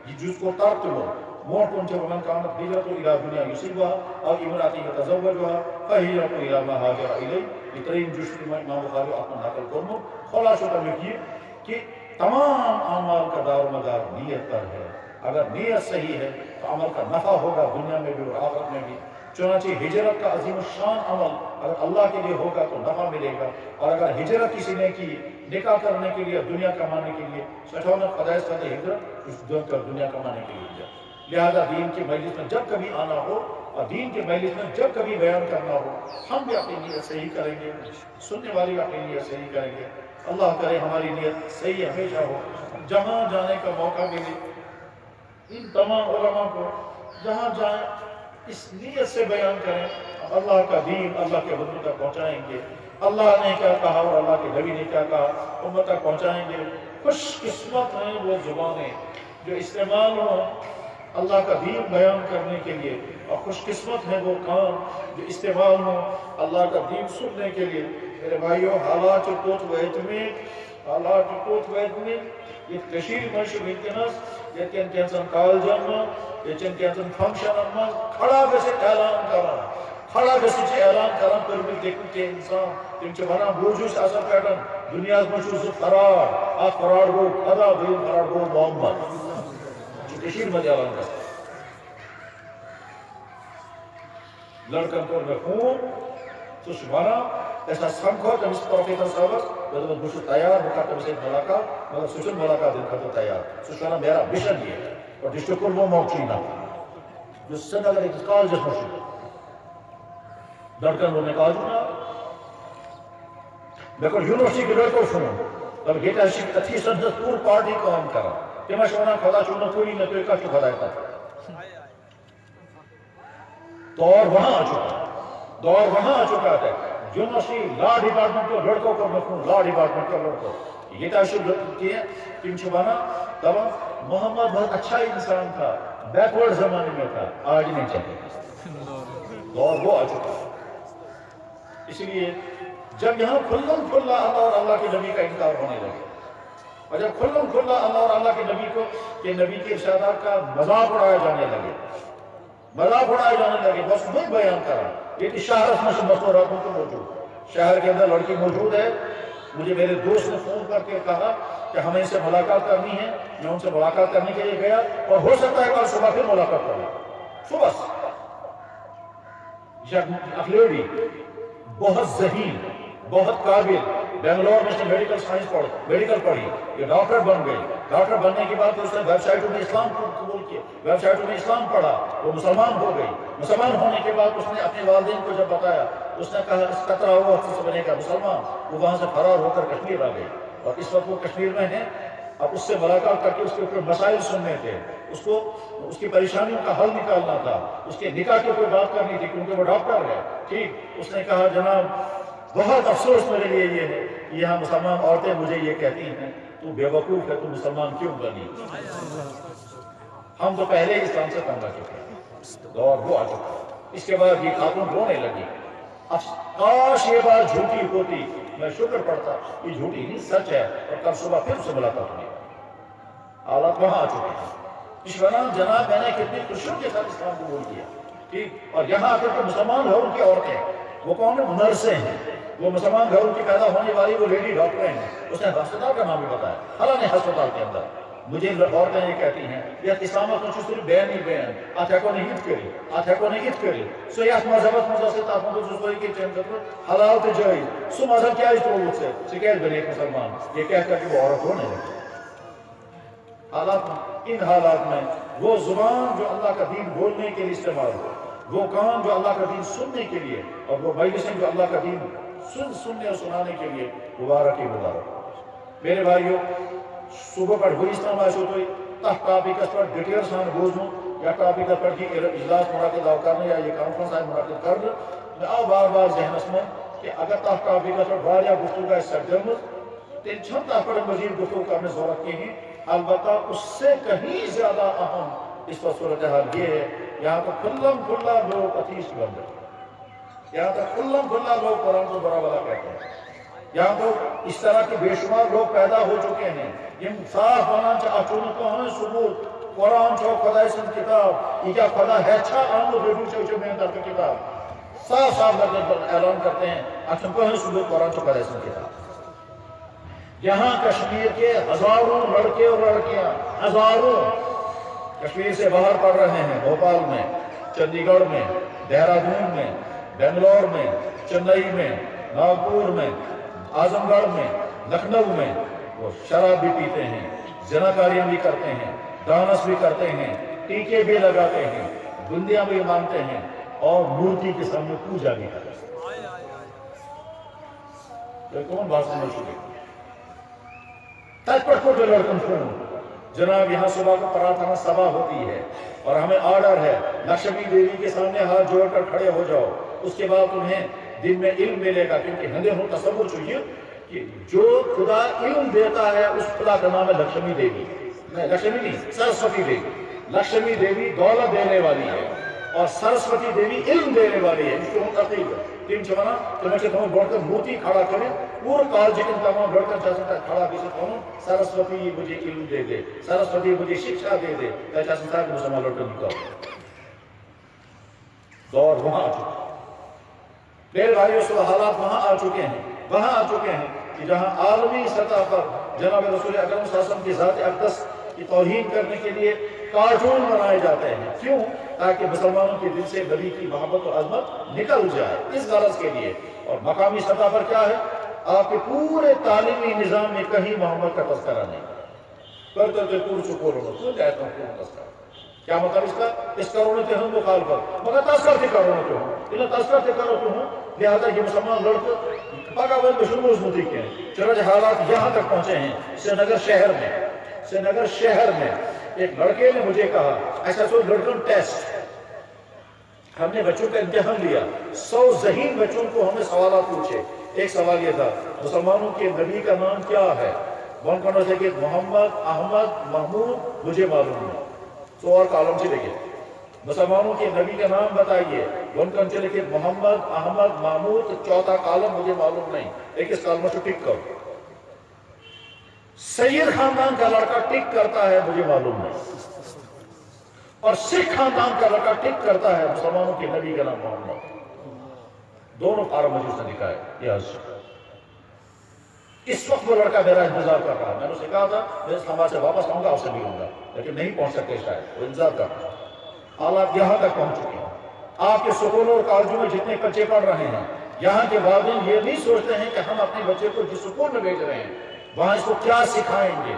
یہ جز کو ترک لو مونکن جب من كانت هجرته الى دنیا يصيبها او امرأة يتزوجها فهجرته الى ما هاجر اليه بترین جز امام بخاری اپنا نقل کرنا خلاصہ تمہیں کہ تمام اعمال کا دار و مدار نیت پر ہے اگر نیت صحیح ہے تو عمل کا نفع ہوگا دنیا میں بھی اور آخرت میں بھی چنانچہ ہجرت کا عظیم الشان عمل اگر اللہ کے لیے ہوگا تو نفع ملے گا اور اگر ہجرت کسی نے کی نکاح کرنے کے لیے دنیا کمانے کے لیے سٹھونا قدائش کا ہجرت اس دنیا کمانے کے لیے کیا لہذا دین کے مجلس میں جب کبھی آنا ہو اور دین کے مجلس میں جب کبھی بیان کرنا ہو ہم بھی اپنی نیت صحیح کریں گے سننے والی اپنی نیت صحیح کریں گے اللہ کرے ہماری نیت صحیح ہمیشہ ہو، جہاں جانے کا موقع ملے ان تمام علماء کو جہاں جائیں اس نیت سے بیان کریں، اللہ کا دین اللہ کے حضور تک پہنچائیں گے، اللہ نے کیا کہا اور اللہ کے نبی نے کیا کہا امت تک پہنچائیں گے۔ خوش قسمت ہیں وہ زبانیں جو استعمال ہوں اللہ کا دین بیان کرنے کے لیے، اور خوش قسمت ہیں وہ کان جو استعمال ہوں اللہ کا دین سننے کے لیے۔ میرے بھائیوں، حالات یہ کشیر میں ونکس یتن کینسن کالجن یتن کینسن فنکشنن من کھڑا گژھِ اعلان کران، کھڑا گژھِ اعلان کران پٔرمٕتۍ لیکھمٕتۍ کینٛہہ اِنسان تِم چھِ ونان بوٗزِو اثر پٮ۪ٹھ دُنیاہس منٛز چھُ زٕ فراڈ، اکھ فراڈ گوٚو خدا، دوٚیِم فراڈ گوٚو محمد، چھُ کٔشیٖرِ منٛز اعلان گژھان۔ لڑکن کوٚر مےٚ فون، سُہ چھُ ونان أسۍ حظ سمکھو تٔمِس پروفیسر صٲبس، مےٚ دوٚپُس بہٕ چھُس تیار بہٕ کرٕ تٔمِس سۭتۍ مُلاقات، مگر سُہ چھُنہٕ مُلاقات دِنہٕ خٲطرٕ تیار، سُہ چھُ ونان میرا مشن یہ ہے اور ڈسٹرکٹ پُلوامہ چیٖنا یُس سرینگر أکِس کالجس منٛز چھُ لڑکن ووٚن مےٚ کالجُک ناو، مےٚ کوٚر یونیورسٹی کہِ لڑکو فون، دوٚپُکھ ییٚتہِ حظ چھِ ایتھیٖسٹن ہٕنٛز پوٗرٕ پارٹی کٲم کران، تِم حظ چھِ ونان خدا چھُو نہٕ کُنی نہٕ تُہۍ کتھ چھُو خداے تتھ، دور وہاں آ چکا ہے۔ یونیورسٹی لا ڈپارٹمنٹ کے لڑکوں کو میں فون، لا ڈپارٹمنٹ کے لڑکوں یہ تم چھِ ونان دپان محمد بہت اچھا انسان تھا، بیکورڈ زمانے میں تھا، آج نہیں چلے، دور وہ آ چکا ہے۔ اس لیے جب یہاں کھلم کھلا اللہ اور اللہ کے نبی کا انکار ہونے لگے، اور جب کھلم کھلا اللہ اور اللہ کے نبی کے ارشادات کا مذاق اڑایا جانے لگے، بس میں بیان کرا یہ شہر میں مصوراتوں کو موجود، شہر کے اندر لڑکی موجود ہے، مجھے میرے دوست نے فون کر کے کہا کہ ہمیں ان سے ملاقات کرنی ہے، میں ان سے ملاقات کرنے کے لیے گیا اور ہو سکتا ہے کل صبح پھر ملاقات کروں، صبح لیڈی بہت ذہین، بہت قابل، بنگلور میں اس نے میڈیکل سائنس میڈیکل پڑھی، یہ ڈاکٹر بن گئی، ڈاکٹر بننے کے بعد اس نے ویب سائٹوں میں اسلام قبول کیا، ویب سائٹوں میں اسلام پڑھا، وہ مسلمان ہو گئی، مسلمان ہونے کے بعد اس نے اپنے والدین کو جب بتایا، اس نے کہا اس قطرہ ہوا سے بنے گا مسلمان، وہ وہاں سے فرار ہو کر کشمیر آ گئی، اور اس وقت وہ کشمیر میں ہے۔ اب اس سے ملاقات کر کے اس کے اوپر مسائل سننے تھے، اس کو اس کی پریشانیوں کا حل نکالنا تھا، اس کے نکاح کے اوپر بات کرنی تھی کیونکہ وہ ڈاکٹر ہے، ٹھیک۔ اس نے کہا جناب بہت افسوس میرے لیے یہ ہے، یہاں مسلمان عورتیں مجھے یہ کہتی ہیں تو بے وقوف ہے، تو مسلمان کیوں بنی؟ ہم تو پہلے اسلام سے تنگ آ چکے ہیں، دور وہ آ چکا ہے۔ اس کے بعد یہ خاتون رونے لگی، کاش یہ بات جھوٹی ہوتی، میں شکر پڑتا، یہ جھوٹی نہیں سچ ہے، اور کل صبح پھر سے ملاقات ہوئی۔ حالات وہاں آ چکے ہیں۔ اشوران جناب میں نے کتنی خوشیوں کے ساتھ اسلام قبول کیا، ٹھیک، اور یہاں آ کر کے مسلمان گھروں کی عورتیں، وہ کون ہیں؟ نرسیں ہیں، وہ مسلمان گھروں کی پیدا ہونے والی وہ لیڈی ڈاکٹر ہیں، اس نے ہسپتال کا نام بھی بتایا، حالانہ نے ہسپتال کے اندر مجھے عورتیں یہ کہتی ہیں یہ اسلامت میں صرف بیان ہی بیان ات ہیکو نہیں سو یہ مذہبس مز تک منٛز کہ حلال تو جائز سو مذہب کیا تروت ژے کیٛازِ بنے مسلمان، یہ کہہ کر کے وہ عورت ہونے لگی۔ ان حالات میں وہ زبان جو اللہ کا دین بولنے کے لیے استعمال ہو، وہ کام جو اللہ کا دین سننے کے لیے، اور وہ مجلسیں جو اللہ کا دین سننے اور سنانے کے لیے، مبارک ہی مبارک۔ میرے بھائیو صبح پہ بریس تام آسو تھی تک ٹاپکس پہ ڈیٹیل سان بوزمت، یا ٹاپکس پہ یہ اجلاس منعقد آو کرنے یا یہ کانفرنس آئی منعقد کرنے، مےٚ آو بار بار ذہنس من کہ اگر تک ٹاپکس پہ واریاہ گفتگو آسہِ سپدمٕژ تیٚلہِ چھنہٕ تتھ پہ مزید گفتگو کرنے ضرورت کہین، البتہ اس سے کہیں زیادہ اہم اس وقت صورتحال یہ ہے یہاں تو کھلم کھلا لوگ اتھیسٹ بن گئے، یہاں تو کھلم کھلا لوگ قرآن کو برا بلا کہتے ہیں، یہاں تو اس طرح کے بے شمار لوگ پیدا ہو چکے ہیں یم صاف ونان اچھنک کہین ثبوت قرآن چھو خدا سن کتاب، یہ کیا خدا ہے چھا آمد رٹو چھو میرے طرف کتاب، صاف صاف اعلان کرتے ہیں اچھن کہین ثبوت قرآن چھو خدا سن کتاب۔ یہاں کشمیر کے ہزاروں لڑکے اور لڑکیاں ہزاروں کشمیر سے باہر پڑھ رہے ہیں، بھوپال میں، چندی گڑھ میں، دہرادون میں، بنگلور میں، چنئی میں، ناگپور میں، اعظم گڑھ میں، لکھنؤ میں، وہ شراب بھی پیتے ہیں، زناکاریاں بھی کرتے ہیں، ڈانس بھی کرتے ہیں، ٹیکے بھی لگاتے ہیں، بندیاں بھی مانتے ہیں، اور مورتی کے سامنے پوجا بھی کرتے ہیں۔ تو کون بات سمجھ چکے؟ تج پر کوٹ لڑکن خون جناب یہاں صبح کو پرارتھنا سبھا ہوتی ہے اور ہمیں آرڈر ہے لکشمی دیوی کے سامنے ہاتھ جوڑ کر کھڑے ہو جاؤ. اس کے بعد تمہیں دن میں علم ملے گا کیونکہ ہندے ہوں تصور چاہیے کہ جو خدا علم دیتا ہے اس خدا کا نام ہے لکشمی دیوی. لکشمی نہیں سرسوتی دیوی. لکشمی دیوی دولت دینے والی ہے اور سرسوتی دیوی علم دینے والی ہے. اس کو ہم تقریب ہے تم چمنا تمہیں تمہیں بڑھ کر مورتی کھڑا کریں پورا کالج کے تمام بڑھ کر چاہتا کھڑا کسی کہوں سرسوتی مجھے علم دے دے, سرسوتی مجھے شکشا دے دے. کہتا سنتا ہے کہ مسلمان لڑکن نکاؤ. دور وہاں آ چکا میرے بھائیوں سے حالات وہاں آ چکے ہیں کہ جہاں عالمی سطح پر جناب رسول اکرم صلی اللہ علیہ وسلم کی ذات اقدس کی توہین کرنے کے لیے کارٹون بنائے جاتے ہیں. کیوں؟ تاکہ مسلمانوں کے دل سے نبی کی محبت اور عظمت نکل جائے. اس غرض کے لیے. اور مقامی سطح پر کیا ہے؟ آپ کے پورے تعلیمی نظام میں کہیں محمد کا تذکرہ نہیں. کرتے پور چکور ہونا کیوں جاتا ہوں پور تذکرہ. کیا مطلب اس کا؟ اس کروڑوں کے ہم مخالفت مگر تذکر سے کروڑوں کے ہوں انہیں تذکر سے کرو تو ہوں لہذا یہ مسلمان لڑکے پاکا بند بشنور مزمودی کے ہیں. چنانچہ حالات یہاں تک پہنچے ہیں. سرینگر شہر میں ایک لڑکے نے مجھے کہا ایسا سو لڑکن ٹیسٹ ہم نے بچوں کا امتحان لیا 100 ذہین بچوں کو ہمیں سوالات پوچھے. ایک سوال یہ تھا مسلمانوں کے نبی کا نام کیا ہے؟ ون کہنا سے کہ محمد احمد محمود مجھے معلوم ہے. تو اور کالم سے لکھے مسلمانوں کے نبی کا نام بتائیے. ون کہنا سے لکھے محمد احمد محمود. چوتھا کالم مجھے معلوم نہیں. ایک اس کالم سے ٹک کرو. سید خاندان کا لڑکا ٹک کرتا ہے مجھے معلوم نہیں اور سکھ خاندان کا لڑکا ٹک کرتا ہے مسلمانوں کے نبی کا نام محمد. دونوں فارم مجھے اس نے دکھائے. اس وقت وہ لڑکا میرا انتظار کر رہا. میں نے اسے کہا تھا میں اس خاندان سے واپس آؤں گا اسے بھی ہوں گا لیکن نہیں پہنچ سکتے شاید. وہ انتظار کر رہا. حالات یہاں تک پہنچ چکے ہیں. آپ کے سکولوں اور کالجوں میں جتنے بچے پڑھ رہے ہیں یہاں کے والدین یہ نہیں سوچتے ہیں کہ ہم اپنے بچے کو جس سکول میں بھیج رہے ہیں وہاں اس کو کیا سکھائیں گے,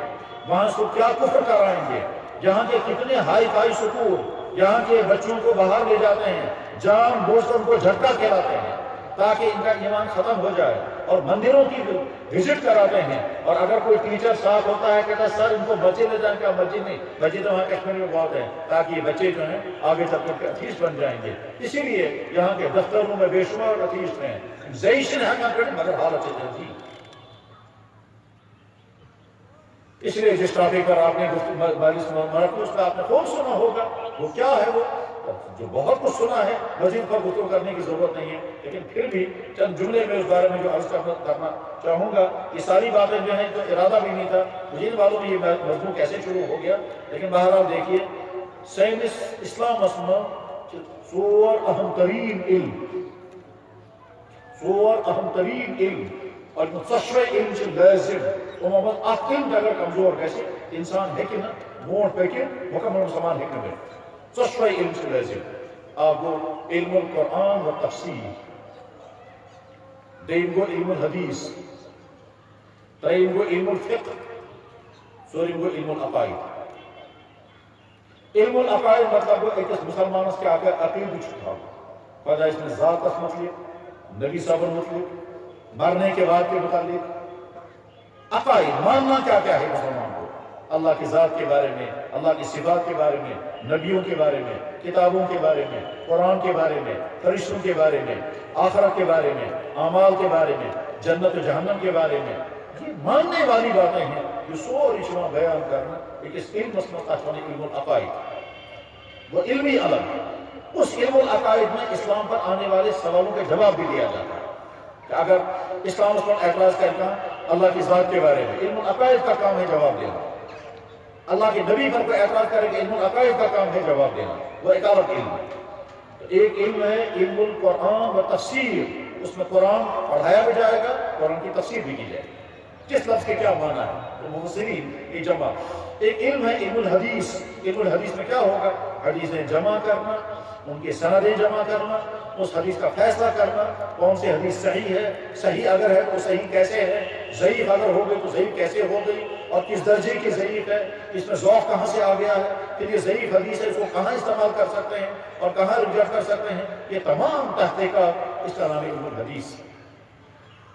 وہاں اس کو کیا کفر کرائیں گے. یہاں کے کتنے ہائی فائی سکول یہاں کے بچوں کو باہر لے جاتے ہیں جان بوجھ کر ان کو جھٹکا کھلاتے ہیں تاکہ ان کا ایمان ختم ہو جائے اور مندروں کی وزٹ کراتے ہیں. اور اگر کوئی ٹیچر ساتھ ہوتا ہے کہتا ہے سر ان کو بچے لے جائیں. کیا مسجد نہیں, مسجد وہاں کشمیر میں بہت ہے تاکہ یہ بچے جو ہیں آگے چل کر اتھیسٹ بن جائیں گے. اسی لیے یہاں کے دفتروں میں بے شمار اتھیسٹ ہیں. زیشن ہے مگر حالت سے اس لیے جس ٹاپک پر آپ نے مرکوز کا آپ نے خوب سنا ہوگا وہ کیا ہے, وہ جو بہت کچھ سنا ہے مزید پر گفتگو کرنے کی ضرورت نہیں ہے. لیکن پھر بھی چند جملے میں اس بارے میں جو عرض کرنا چاہوں گا. یہ ساری باتیں جو ہیں تو ارادہ بھی نہیں تھا مجھے ان والوں میں یہ موضوع کیسے شروع ہو گیا. لیکن بہرحال دیکھیے سائنس اسلام مسلمان ژور اہم ترین علم اور متصور علم سے لازم محمد اخ علم اگر کمزور گژھِ انسان ہیکہِ نہٕ برونٛٹھ پٔکِتھ مکمل مسلمان ہیکہِ نہٕ بٔنِتھ. ژۄشوے علم چھِ لازم. اکھ گوٚو علم القرآن و تفسیر, دوٚیِم گوٚو علم الحدیث, ترٛیٚیِم گوٚو علم الفقہ, ژوٗرِم گوٚو علم العقائد. علم العقائد مطلب گوٚو أکِس مسلمانس کیٛاہ اگر عقیدٕ چھُ تھاوُن خۄداے سٕنٛدِس ذاتس متعلق نبی صاحبن متعلق مرنے کے بعد کے متعلق. عقائد ماننا کیا کیا ہے مسلمان کو اللہ کی ذات کے بارے میں, اللہ کی صفات کے بارے میں, نبیوں کے بارے میں, کتابوں کے بارے میں, قرآن کے بارے میں, فرشتوں کے بارے میں, آخرت کے بارے میں, اعمال کے بارے میں, جنت و جہنم کے بارے میں. یہ ماننے والی باتیں ہیں جو سوری شما بیان کرنا ایک اس علم مسلط علم العقائد. وہ علمی علم ہے. اس علم العقائد میں اسلام پر آنے والے سوالوں کا جواب بھی دیا جاتا ہے کہ اگر اسلام اس پر اعتراض کرتا اللہ کی ذات کے بارے میں علم العقائد کا کام ہے جواب دینا. اللہ کے نبی پر کوئی اعتراض کرے کہ علم العقائد کا کام ہے جواب دینا. وہ ایک الگ علم ہے. تو ایک علم ہے علم القرآن و تفسیر, اس میں قرآن پڑھایا بھی جائے گا, قرآن کی تفسیر بھی کی جائے گی, کس لفظ کے کیا معنی ہے تو مفسرین کی جمع. ایک علم ہے علم الحدیث. علم الحدیث میں کیا ہوگا؟ حدیثیں جمع کرنا, ان کی سندیں جمع کرنا, اس حدیث کا فیصلہ کرنا کون سی حدیث صحیح ہے, صحیح اگر ہے تو صحیح کیسے ہے, ضعیف اگر ہو گئی تو ضعیف کیسے ہو گئی اور کس درجے کی ضعیف ہے, اس میں ذوق کہاں سے آ گیا ہے, پھر یہ ضعیف حدیث ہے اس کو کہاں استعمال کر سکتے ہیں اور کہاں ریجیکٹ کر سکتے ہیں. یہ تمام تحقیقات اس کا نام علم الحدیث.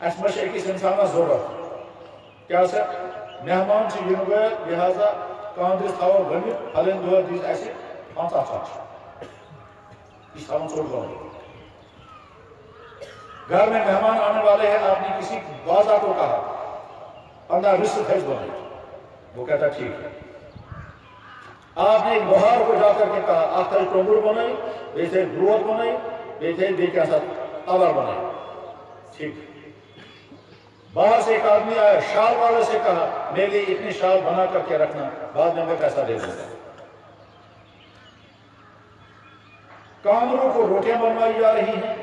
اسمش أکِس اِنسانس ضروٗرت کیٛاہ سا مہمان چھِ یِنہٕ وٲلۍ لہذا کانٛدرِس تھاوو ؤنِتھ پھلٲنۍ دۄہ دِیٖزِ اَسہِ 50,000 یہِ چھِ تھاوُن ژوٚٹ بنٲوِتھ۔ گھر میں مہمان آنے والے ہیں، آپ نے کسی بازار کو کہا 15 رشت تھیز بنائیے، وہ کہتا ٹھیک ہے۔ آپ نے ایک بہار کو جا کر کے کہا آپ تھے ٹونگر بنائی، بیٹھے گروت بنائی، بیٹھے دیکھا سا تالار بنائی، ٹھیک ہے۔ باہر سے ایک آدمی آیا، شال والے سے کہا میرے لیے اتنی شال بنا کر کے رکھنا، بعد میں پیسہ دے دوں گا۔ کامروں کو روٹیاں بنوائی جا رہی ہیں،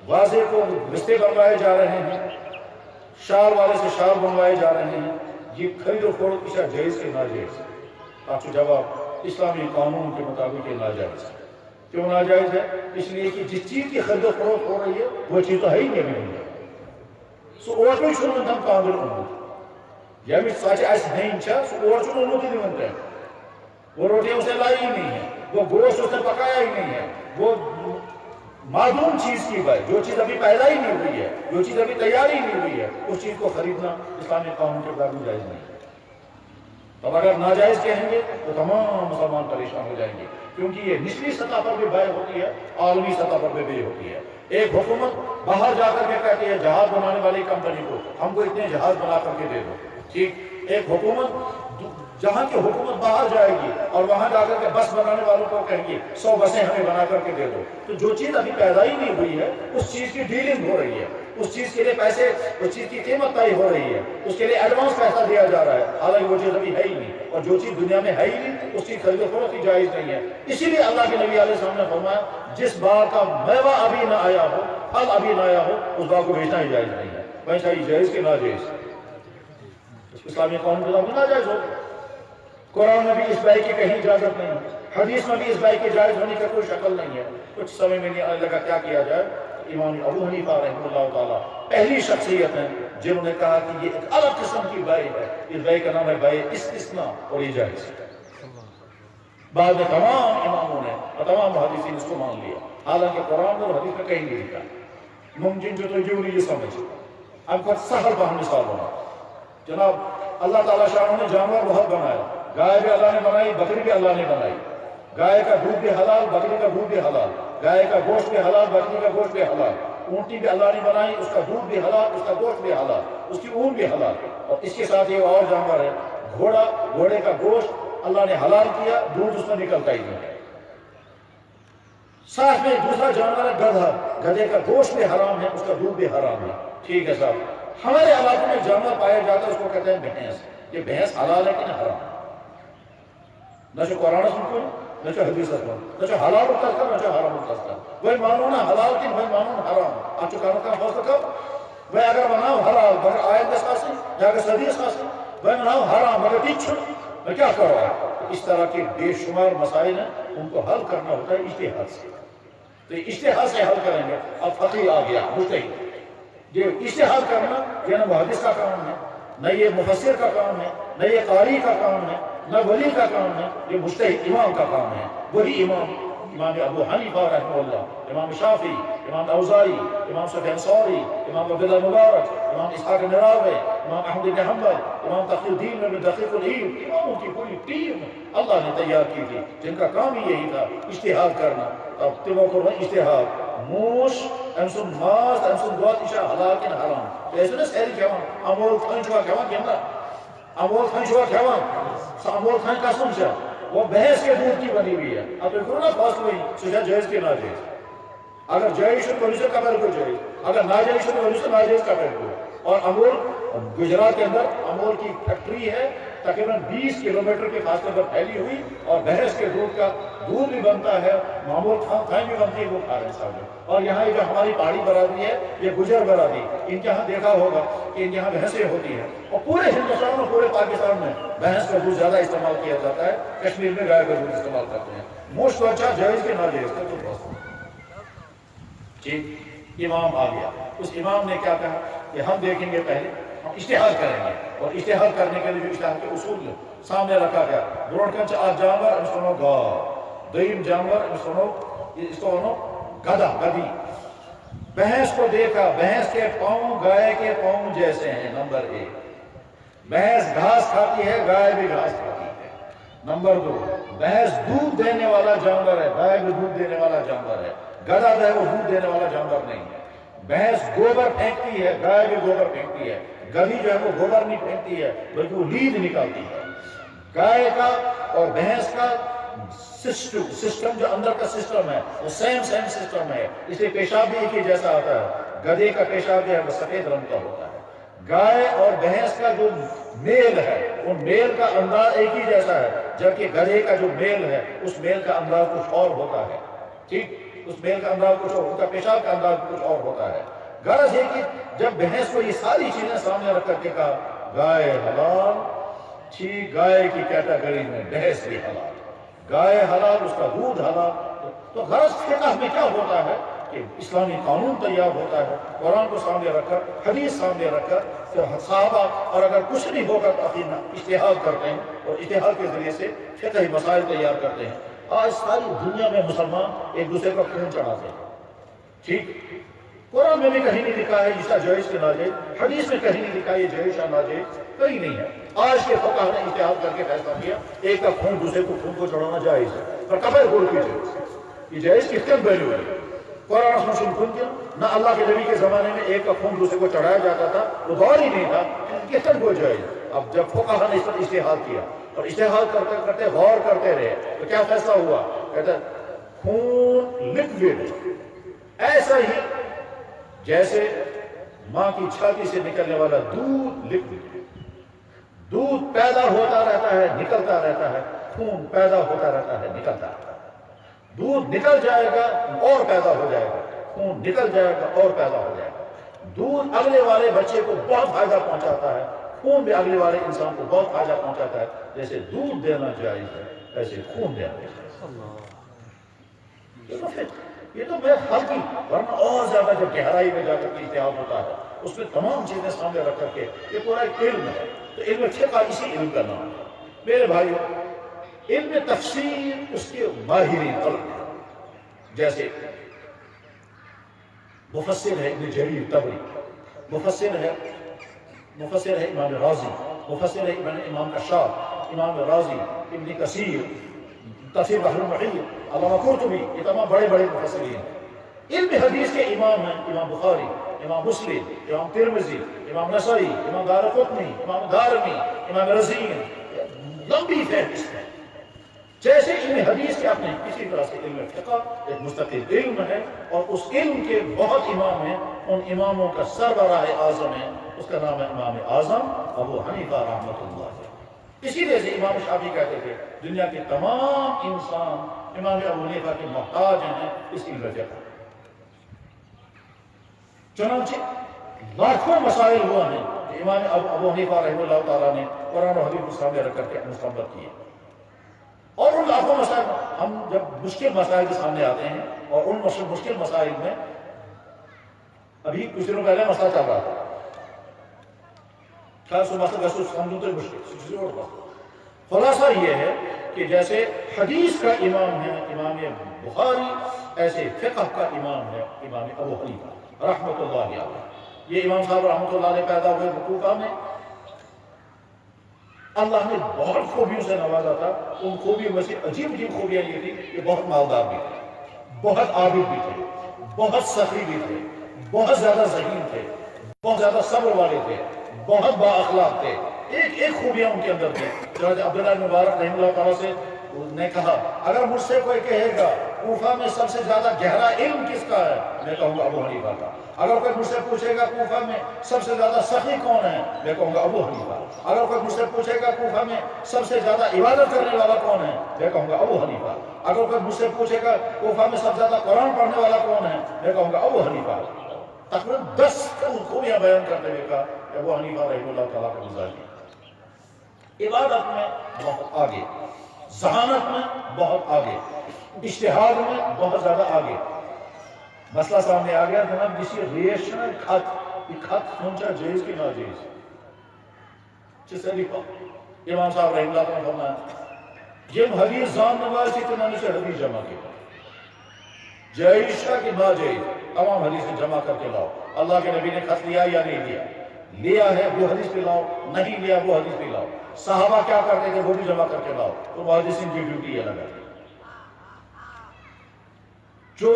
واضح کو رشتے بنوائے جا رہے ہیں، شال والے سے شال بنوائے جا رہے ہیں، یہ خرید و فروخت کیا جائز کے ناجائز؟ آپ کو جواب اسلامی قانون کے مطابق یہ ناجائز ہے۔ کیوں ناجائز ہے؟ اس لیے کہ جس چیز کی خرید و فروخت ہو رہی ہے وہ چیز تو ہے ہی نہیں۔ سو اوٹو چھُنہٕ وُنہِ تام کانٛدر اوٚنمُت، ییٚمِچ ژَچہِ اَسہِ ہیٚنۍ چھےٚ سُہ اور چھُنہٕ اوٚنمُتٕے نہٕ وُنہِ تام۔ وہ روٹیاں اسے لائی ہی نہیں ہے، وہ گوشت اس نے پکایا ہی نہیں ہے، وہ معدوم چیز کی بات، جو چیز ابھی پیدا ہی نہیں ہوئی ہے، جو چیز ابھی تیار ہی نہیں ہوئی ہے، اس چیز کو خریدنا اسلامی قانون کے مطابق جائز نہیں ہے۔ اب اگر ناجائز کہیں گے تو تمام مسلمان پریشان ہو جائیں گے، کیونکہ یہ نچلی سطح پر بھی بے ہوتی ہے، عالمی سطح پر بھی بے ہوتی ہے۔ ایک حکومت باہر جا کر کے کہتی ہے جہاز بنانے والی کمپنی کو ہم کو اتنے جہاز بنا کر کے دے دو، ٹھیک۔ ایک حکومت جہاں کی حکومت باہر جائے گی اور وہاں جا کر کے بس بنانے والوں کو کہیں گے 100 بسیں ہمیں بنا کر کے دے دو، تو جو چیز ابھی پیدا ہی نہیں ہوئی ہے اس چیز کی ڈیلنگ ہو رہی ہے، اس چیز کے لیے پیسے، اس چیز کی قیمت طے ہو رہی ہے، اس کے لیے ایڈوانس پیسہ دیا جا رہا ہے، حالانکہ وہ چیز ابھی ہے ہی نہیں، اور جو چیز دنیا میں ہے ہی نہیں اس کی خرید و فروخت کی جائز نہیں ہے۔ اسی لیے اللہ کے نبی علیہ السلام نے فرمایا جس باغ کا میوہ ابھی نہ آیا ہو، پھل ابھی نہ آیا ہو، اس باغ کو بیچنا ہی جائز نہیں ہے۔ ویسا ہی جائز کہ ناجائز؟ اسلامی قانون کے مطابق ناجائز ہو۔ قرآن میں بھی اس بائے کی کہیں اجازت نہیں ہے، حدیث میں بھی اس بائے کے جائز ہونے کا کوئی شکل نہیں ہے۔ کچھ سمجھ میں نہیں آنے لگا کیا کیا جائے۔ امام ابو حنیفہ رحمہ اللہ تعالیٰ پہلی شخصیت ہیں جنہوں نے کہا کہ یہ ایک الگ قسم کی بائے ہے، اس بائے کا نام ہے بائے استثناء، اور یہ جائز ہے۔ بعد میں تمام اماموں نے اور تمام محدثین اس کو مان لیا، حالانکہ قرآن اور حدیث میں کہیں نہیں لکھا۔ ممکن جو تو یہ سمجھ اب خود سہل بہن مثال بنا جناب، اللہ تعالیٰ شاہ نے جانور بہت بنایا، گائے بھی اللہ نے بنائی، بکری بھی اللہ نے بنائی، گائے کا دودھ بھی حلال، بکری کا دودھ بھی حلال، گائے کا گوشت بھی حلال، بکری کا گوشت بھی حلال، اونٹی بھی اللہ نے بنائی، اس کا دودھ بھی حلال، اس کا گوشت بھی حلال، اس کی اون بھی حلال، اور اس کے ساتھ یہ اور جانور ہے گھوڑا، گھوڑے کا گوشت اللہ نے حلال کیا، دودھ اس میں نکلتا ہی نہیں ہے۔ ساتھ میں دوسرا جانور ہے گدھا، گدھے کا گوشت بھی حرام ہے، اس کا دودھ بھی حرام ہے، ٹھیک ہے صاحب۔ ہمارے علاقوں میں جانور پایا جاتا ہے اس کو کہتے ہیں بھینس۔ یہ بھینس حلال ہے کہ نہ حرام؟ نہ جو قرآن سنکو نہ جو حدیث سنکو، نہ جو حلال متصل نہ جو حرام متصل، وہ مانو نہ حلال کی وہ مانو نہ حرام۔ آپ جو کانوں کا فاصلہ کرو وہ اگر بناؤ حلال مگر آیت دس خاصی یا اگر حدیث خاصی وہ بناؤ حرام مگر ٹھیک چھو میں کیا کرو ہے۔ اس طرح کے بے شمار مسائل ہیں، ان کو حل کرنا ہوتا ہے اجتہاد سے، تو اجتہاد سے حل کریں گے۔ اب فقیہ آ گیا مجتہد، یہ اجتہاد کرنا یہ نہ محدث کا کام ہے، نہ یہ مفسر کا کام ہے، نہ یہ قاری کا کام ہے، نہ ولی کا کام ہے، یہ مجتہد امام کا کام ہے۔ وہی امام امام ابو حنیفہ رحمہ اللہ، امام شافعی، امام اوزاعی، امام سفیان ثوری، امام عبداللہ مبارک، امام اسحاق بن راہوے، امام احمد بن حنبل، امام تقی الدین بن دقیق العید، اماموں کی پوری ٹیم اللہ نے تیار کی تھی جن کا کام ہی یہی تھا اجتہاد کرنا. اب تمو کو اجتہاد موش امسن ماز امسن دعات اشا حلاکن حرام ایسے سیری کھیوان امول خان چھوا کھیوان کیمنا امول خان چھوا کھیوان امول خان کا سنچا وہ بحث کے دودھ کی بنی ہوئی ہے. اب دیکھو نا فاصل ہوئی سوچا جائز کے ناجائز، اگر جائز شد ونی سے قبر کو جائز، اگر ناجائز شد ونی سے ناجائز قبر کو. اور امول گجرات کے اندر امول کی فیکٹری ہے تقریباً 20 کلومیٹر کے فاصلے پر پھیلی ہوئی اور بحث کے دودھ کا دودھ بھی بنتا ہے، معمول کھائیں بھی بنتی ہے، وہ کھا رہے ہیں ساتھ. اور یہاں جو ہماری پہاڑی برادری ہے یہ گجر برادری، ان کے یہاں دیکھا ہوگا کہ ان کے یہاں بھینسیں ہوتی ہیں اور پورے ہندوستان اور پورے پاکستان میں بھینس کا دودھ زیادہ استعمال کیا جاتا ہے، کشمیر میں گائے کا دودھ استعمال کرتے ہیں. موسٹ اچھا جائز کے ناجائز کا تو بس ٹھیک. امام آ گیا، اس امام نے کیا کہا کہ ہم دیکھیں گے پہلے ہم اشتہار کریں گے، اور اشتہار کرنے کے لیے جو اشتہار کے اصول سامنے رکھا گیا برونٹ کنچ آج جانور امس ونو گاو، دویم جانور اس کو ونو گدا گدی. بھینس کو دیکھا، بھینس کے پاؤں گائے کے پاؤں جیسے ہیں. نمبر 1 بھینس گھاس کھاتی ہے، گائے بھی گھاس کھاتی ہے. نمبر 2 بھینس دودھ دینے والا جانور ہے، گائے بھی دودھ دینے والا جانور ہے. گدھا جو ہے وہ دودھ دینے والا جانور نہیں ہے. بھینس گوبر پھینکتی ہے، گائے بھی گوبر پھینکتی ہے. گدھی جو ہے وہ گوبر نہیں پھینکتی ہے بلکہ وہ لید نکالتی ہے. گائے کا اور بھینس کا سسٹم جو اندر کا سسٹم ہے وہ سیم سسٹم ہے، اس لیے پیشاب بھی ایک ہی جیسا آتا ہے. گدھے کا پیشاب جو ہے وہ سفید رنگ کا ہوتا ہے. گائے اور بھینس کا جو میل ہے وہ میل کا انداز ایک ہی جیسا ہے، جبکہ گدھے کا جو میل ہے اس میل کا انداز کچھ اور ہوتا ہے. ٹھیک، اس میل کا انداز کچھ اور، ان کا پیشاب کا انداز کچھ اور ہوتا ہے. غرض ہے کہ جب بھینس کو یہ ساری چیزیں سامنے رکھ کر کے کہا گائے حلال، ٹھیک گائے کی کیٹیگری میں بھینس بھی حلال، گائے حلال، اس کا دودھ حلال. تو غرض فقہ میں کیا ہوتا ہے کہ اسلامی قانون تیار ہوتا ہے، قرآن کو سامنے رکھ کر، حدیث سامنے رکھ کر، پھر صحابہ، اور اگر کچھ نہیں ہوگا تو اپنا اجتہاد کرتے ہیں اور اجتہاد کے ذریعے سے فقہی مسائل تیار کرتے ہیں. آج ساری دنیا میں مسلمان ایک دوسرے کا خون چڑھاتے ہیں. ٹھیک، قرآن میں بھی کہیں نہیں لکھا ہے عیسیٰ جائز کے ناجائز، حدیث میں کہیں نہیں لکھا ہے یہ جائز یا ناجائز، کہیں نہیں ہے. آج کے فقہ نے اجتہاد کر کے فیصلہ کیا ایک کا خون دوسرے کو خون کو چڑھانا جائز ہے، پر کفر گول کی جائز، یہ جائز کس کے ویلیو ہے؟ قرآن مسلم خون کیا نہ اللہ کے نبی کے زمانے میں ایک کا خون دوسرے کو چڑھایا جاتا تھا، وہ دور ہی نہیں تھا، کس کو جائز. اب جب فقہ نے اس پر اجتہاد کیا اور اجتہاد کرتے کرتے غور کرتے رہے تو کیا فیصلہ ہوا؟ کہتا خون لکوڈ ایسا ہی جیسے ماں کی چھاتی سے نکلنے والا دودھ لکوڈ، دودھ پیدا ہوتا رہتا ہے نکلتا رہتا ہے، خون پیدا ہوتا رہتا ہے نکلتا رہتا ہے. دودھ نکل جائے گا اور پیدا ہو جائے گا، خون نکل جائے گا اور پیدا ہو جائے گا. دودھ اگلے والے بچے کو بہت فائدہ پہنچاتا ہے، خون بھی اگلے والے انسان کو بہت فائدہ پہنچاتا ہے. جیسے دودھ دینا جائز ہے ایسے خون دینا جائز ہے. یہ تو میں حل کی، ورنہ اور زیادہ جب گہرائی میں جا کر کے اجتہاد ہوتا ہے اس میں تمام چیزیں سامنے رکھ کر کے یہ پورا ایک علم ہے. تو علم فقہ اسی علم کا نام ہے. میرے بھائیو، علم تفسیر اس کے ماہرین طلب ہیں، جیسے مفسر ہے ابن جریر طبری، مفسر ہے امام رازی، مفسر ہے امام کشاف، امام رازی، ابن کثیر، تفسیر بحر المحیط، علامہ قرطبی، یہ تمام بڑے بڑے مفسرین ہیں. علم حدیث کے امام ہیں امام بخاری، امام مسلم، امام ترمذی، امام نسائی، امام دارقطنی، امام دارمی، امام رزین، لمبی فہرست ہے. جیسے علم حدیث کے اپنے کسی طرح سے علم فقہ ایک مستقل علم ہے اور اس علم کے بہت امام ہیں. ان اماموں کا سربراہ اعظم ہے، اس کا نام ہے امام اعظم ابو حنیفہ رحمۃ اللہ علیہ. اسی لیے سے امام شافعی کہتے تھے دنیا کے تمام انسان امام ابو حنیفہ کے محتاج ہیں اس علم فقہ. چنانچہ لاکھوں مسائل ہوا ہیں کہ امام ابو حنیفہ رحمہ اللہ تعالیٰ نے قرآن و حدیث کو سامنے رکھ کر کے مستنبط کیے. اور ان لاکھوں مسائل ہم جب مشکل مسائل کے سامنے آتے ہیں اور ان مشکل مسائل میں ابھی کچھ دنوں پہلے مسئلہ چل رہا تھا، خلاصہ یہ ہے کہ جیسے حدیث کا امام ہے امام بخاری، ایسے فقہ کا امام ہے امام ابو حنیفہ رحمۃ اللہ علیہ۔ یہ امام صاحب رحمۃ اللہ علیہ پیدا ہوئے کوفہ میں، اللہ نے بہت خوبیوں سے نوازا تھا۔ ان خوبیوں میں سے عجیب عجیب خوبیاں یہ تھی کہ بہت مالدار بھی تھے، بہت عابد بھی تھے، بہت سخی بھی تھے، بہت زیادہ ذہین تھے، بہت زیادہ صبر والے تھے، بہت با اخلاق تھے۔ ایک ایک خوبیاں ان کے اندر تھی۔ حضرت عبداللہ بن مبارک رحمہ اللہ تعالیٰ سے نے کہا اگر مجھ سے کوئی کہے گا کوفہ میں سب سے زیادہ گہرا علم کس کا ہے، میں کہوں گا ابو حنیفہ کا۔ اگر کوئی مجھ سے پوچھے گا کوفہ میں سب سے زیادہ سخی کون ہے، میں کہوں گا ابو حنیفہ۔ اگر کوئی مجھ سے پوچھے گا کوفہ میں سب سے زیادہ عبادت کرنے والا کون ہے، میں کہوں گا ابو حنیفہ۔ اگر کوئی مجھ سے پوچھے گا کوفہ میں سب سے زیادہ قرآن پڑھنے والا کون ہے، میں کہوں گا ابو حنیفہ۔ تقریباً 10 خوبیاں بیان کرتے ہوئے کہا کہ ابو حنیفہ رحمہ اللہ تعالیٰ کا مزاج ہے۔ عبادت میں بہت آگے، ذہانت میں بہت آگے، اجتہاد میں بہت زیادہ آگے۔ مسئلہ سامنے آ گیا جناب کسی ریشن خط، یہ خط سوچا جائز کہ ناجائز، جس سے لکھا امام صاحب رحمہ اللہ تعالیٰ فرمایا جن حدیث جاننے والے سے تنہائی سے حدیث جمع کی جائز کہ ناجائز، تمام حدیثیں جمع کر کے لاؤ۔ اللہ کے نبی نے خط لیا یا نہیں لیا، لیا ہے وہ حدیث پہ لاؤ، نہیں لیا وہ حدیث پہ لاؤ۔ صحابہ کیا کرتے تھے وہ بھی جمع کر کے لاؤ۔ تو محدثین کی ڈیوٹی ہے لگا، جو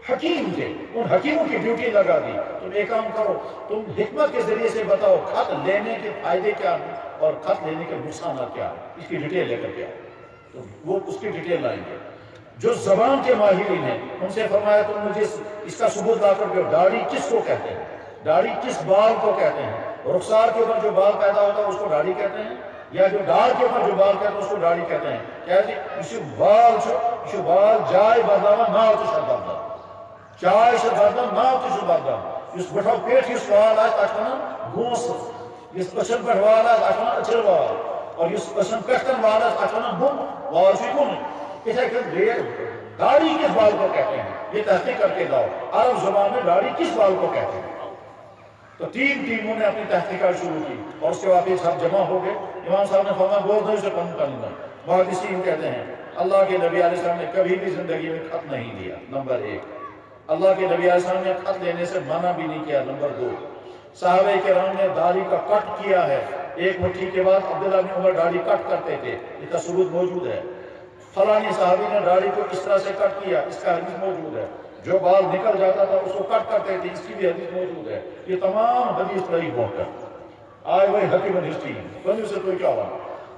حکیم تھے ان حکیموں کی ڈیوٹی لگا دی۔ تم ایک کام کرو، تم حکمت کے ذریعے سے بتاؤ خط لینے کے فائدے کیا ہیں اور خط لینے کے نقصانات کیا ہیں، اس کی ڈیٹیل لے کر کے آؤ۔ تو وہ اس کی ڈیٹیل لائیں گے۔ جو زبان کے ماہرین ہیں ان سے فرمایا تم مجھے اس کا ثبوت لا کر دو، داڑھی کس کو کہتے ہیں، داڑھی کس بال کو کہتے ہیں، رخسار کے اوپر جو بال پیدا ہوتا ہے اس کو داڑھی کہتے ہیں، یا جو داڑھ کے اوپر جو بال کہتے ہیں اس کو داڑھی کہتے ہیں۔ کہتے ہیں یہ بال جائے بدلاوا نہ ہوتے شدہ چائے سے بدلم نہ ہوتے شو بدلم اس بٹھو پیٹ اس وال آج اچھنا گوس اس اچھن پہ وال آج اچھنا اچھر وال اور اس اچھن پہتن وال آج اچھنا بم وال سے کن اسے کہ داڑھی کس بال کو کہتے ہیں، یہ تحقیق کر کے لاؤ عرب زبان میں داڑھی کس بال کو کہتے ہیں۔ تو 3 ٹیموں نے اپنی تحقیقات شروع کی اور اس کے بعد یہ سب جمع ہو گئے۔ امام صاحب نے فرمایا بول دو اسے کم کرنا۔ محدثین کہتے ہیں اللہ کے نبی علیہ السلام نے کبھی بھی زندگی میں خط نہیں لیا، نمبر 1۔ اللہ کے نبی علیہ السلام نے خط لینے سے منع بھی نہیں کیا، نمبر 2۔ صحابہ کرام نے داڑھی کا کٹ کیا ہے، ایک مٹھی کے بعد عبداللہ بن عمر داڑھی کٹ کرتے تھے، اس کا ثبوت موجود ہے۔ فلانی صحابی نے داڑھی کو اس طرح سے کٹ کیا، اس کا حدیث موجود ہے۔ جو بال نکل جاتا تھا اس کو کٹ کرتے تھے، اس کی بھی حدیث موجود ہے۔ یہ تمام حدیث رہی بہت کر آئے وہی حکیم ہسٹری بندوں سے کوئی کیا ہوا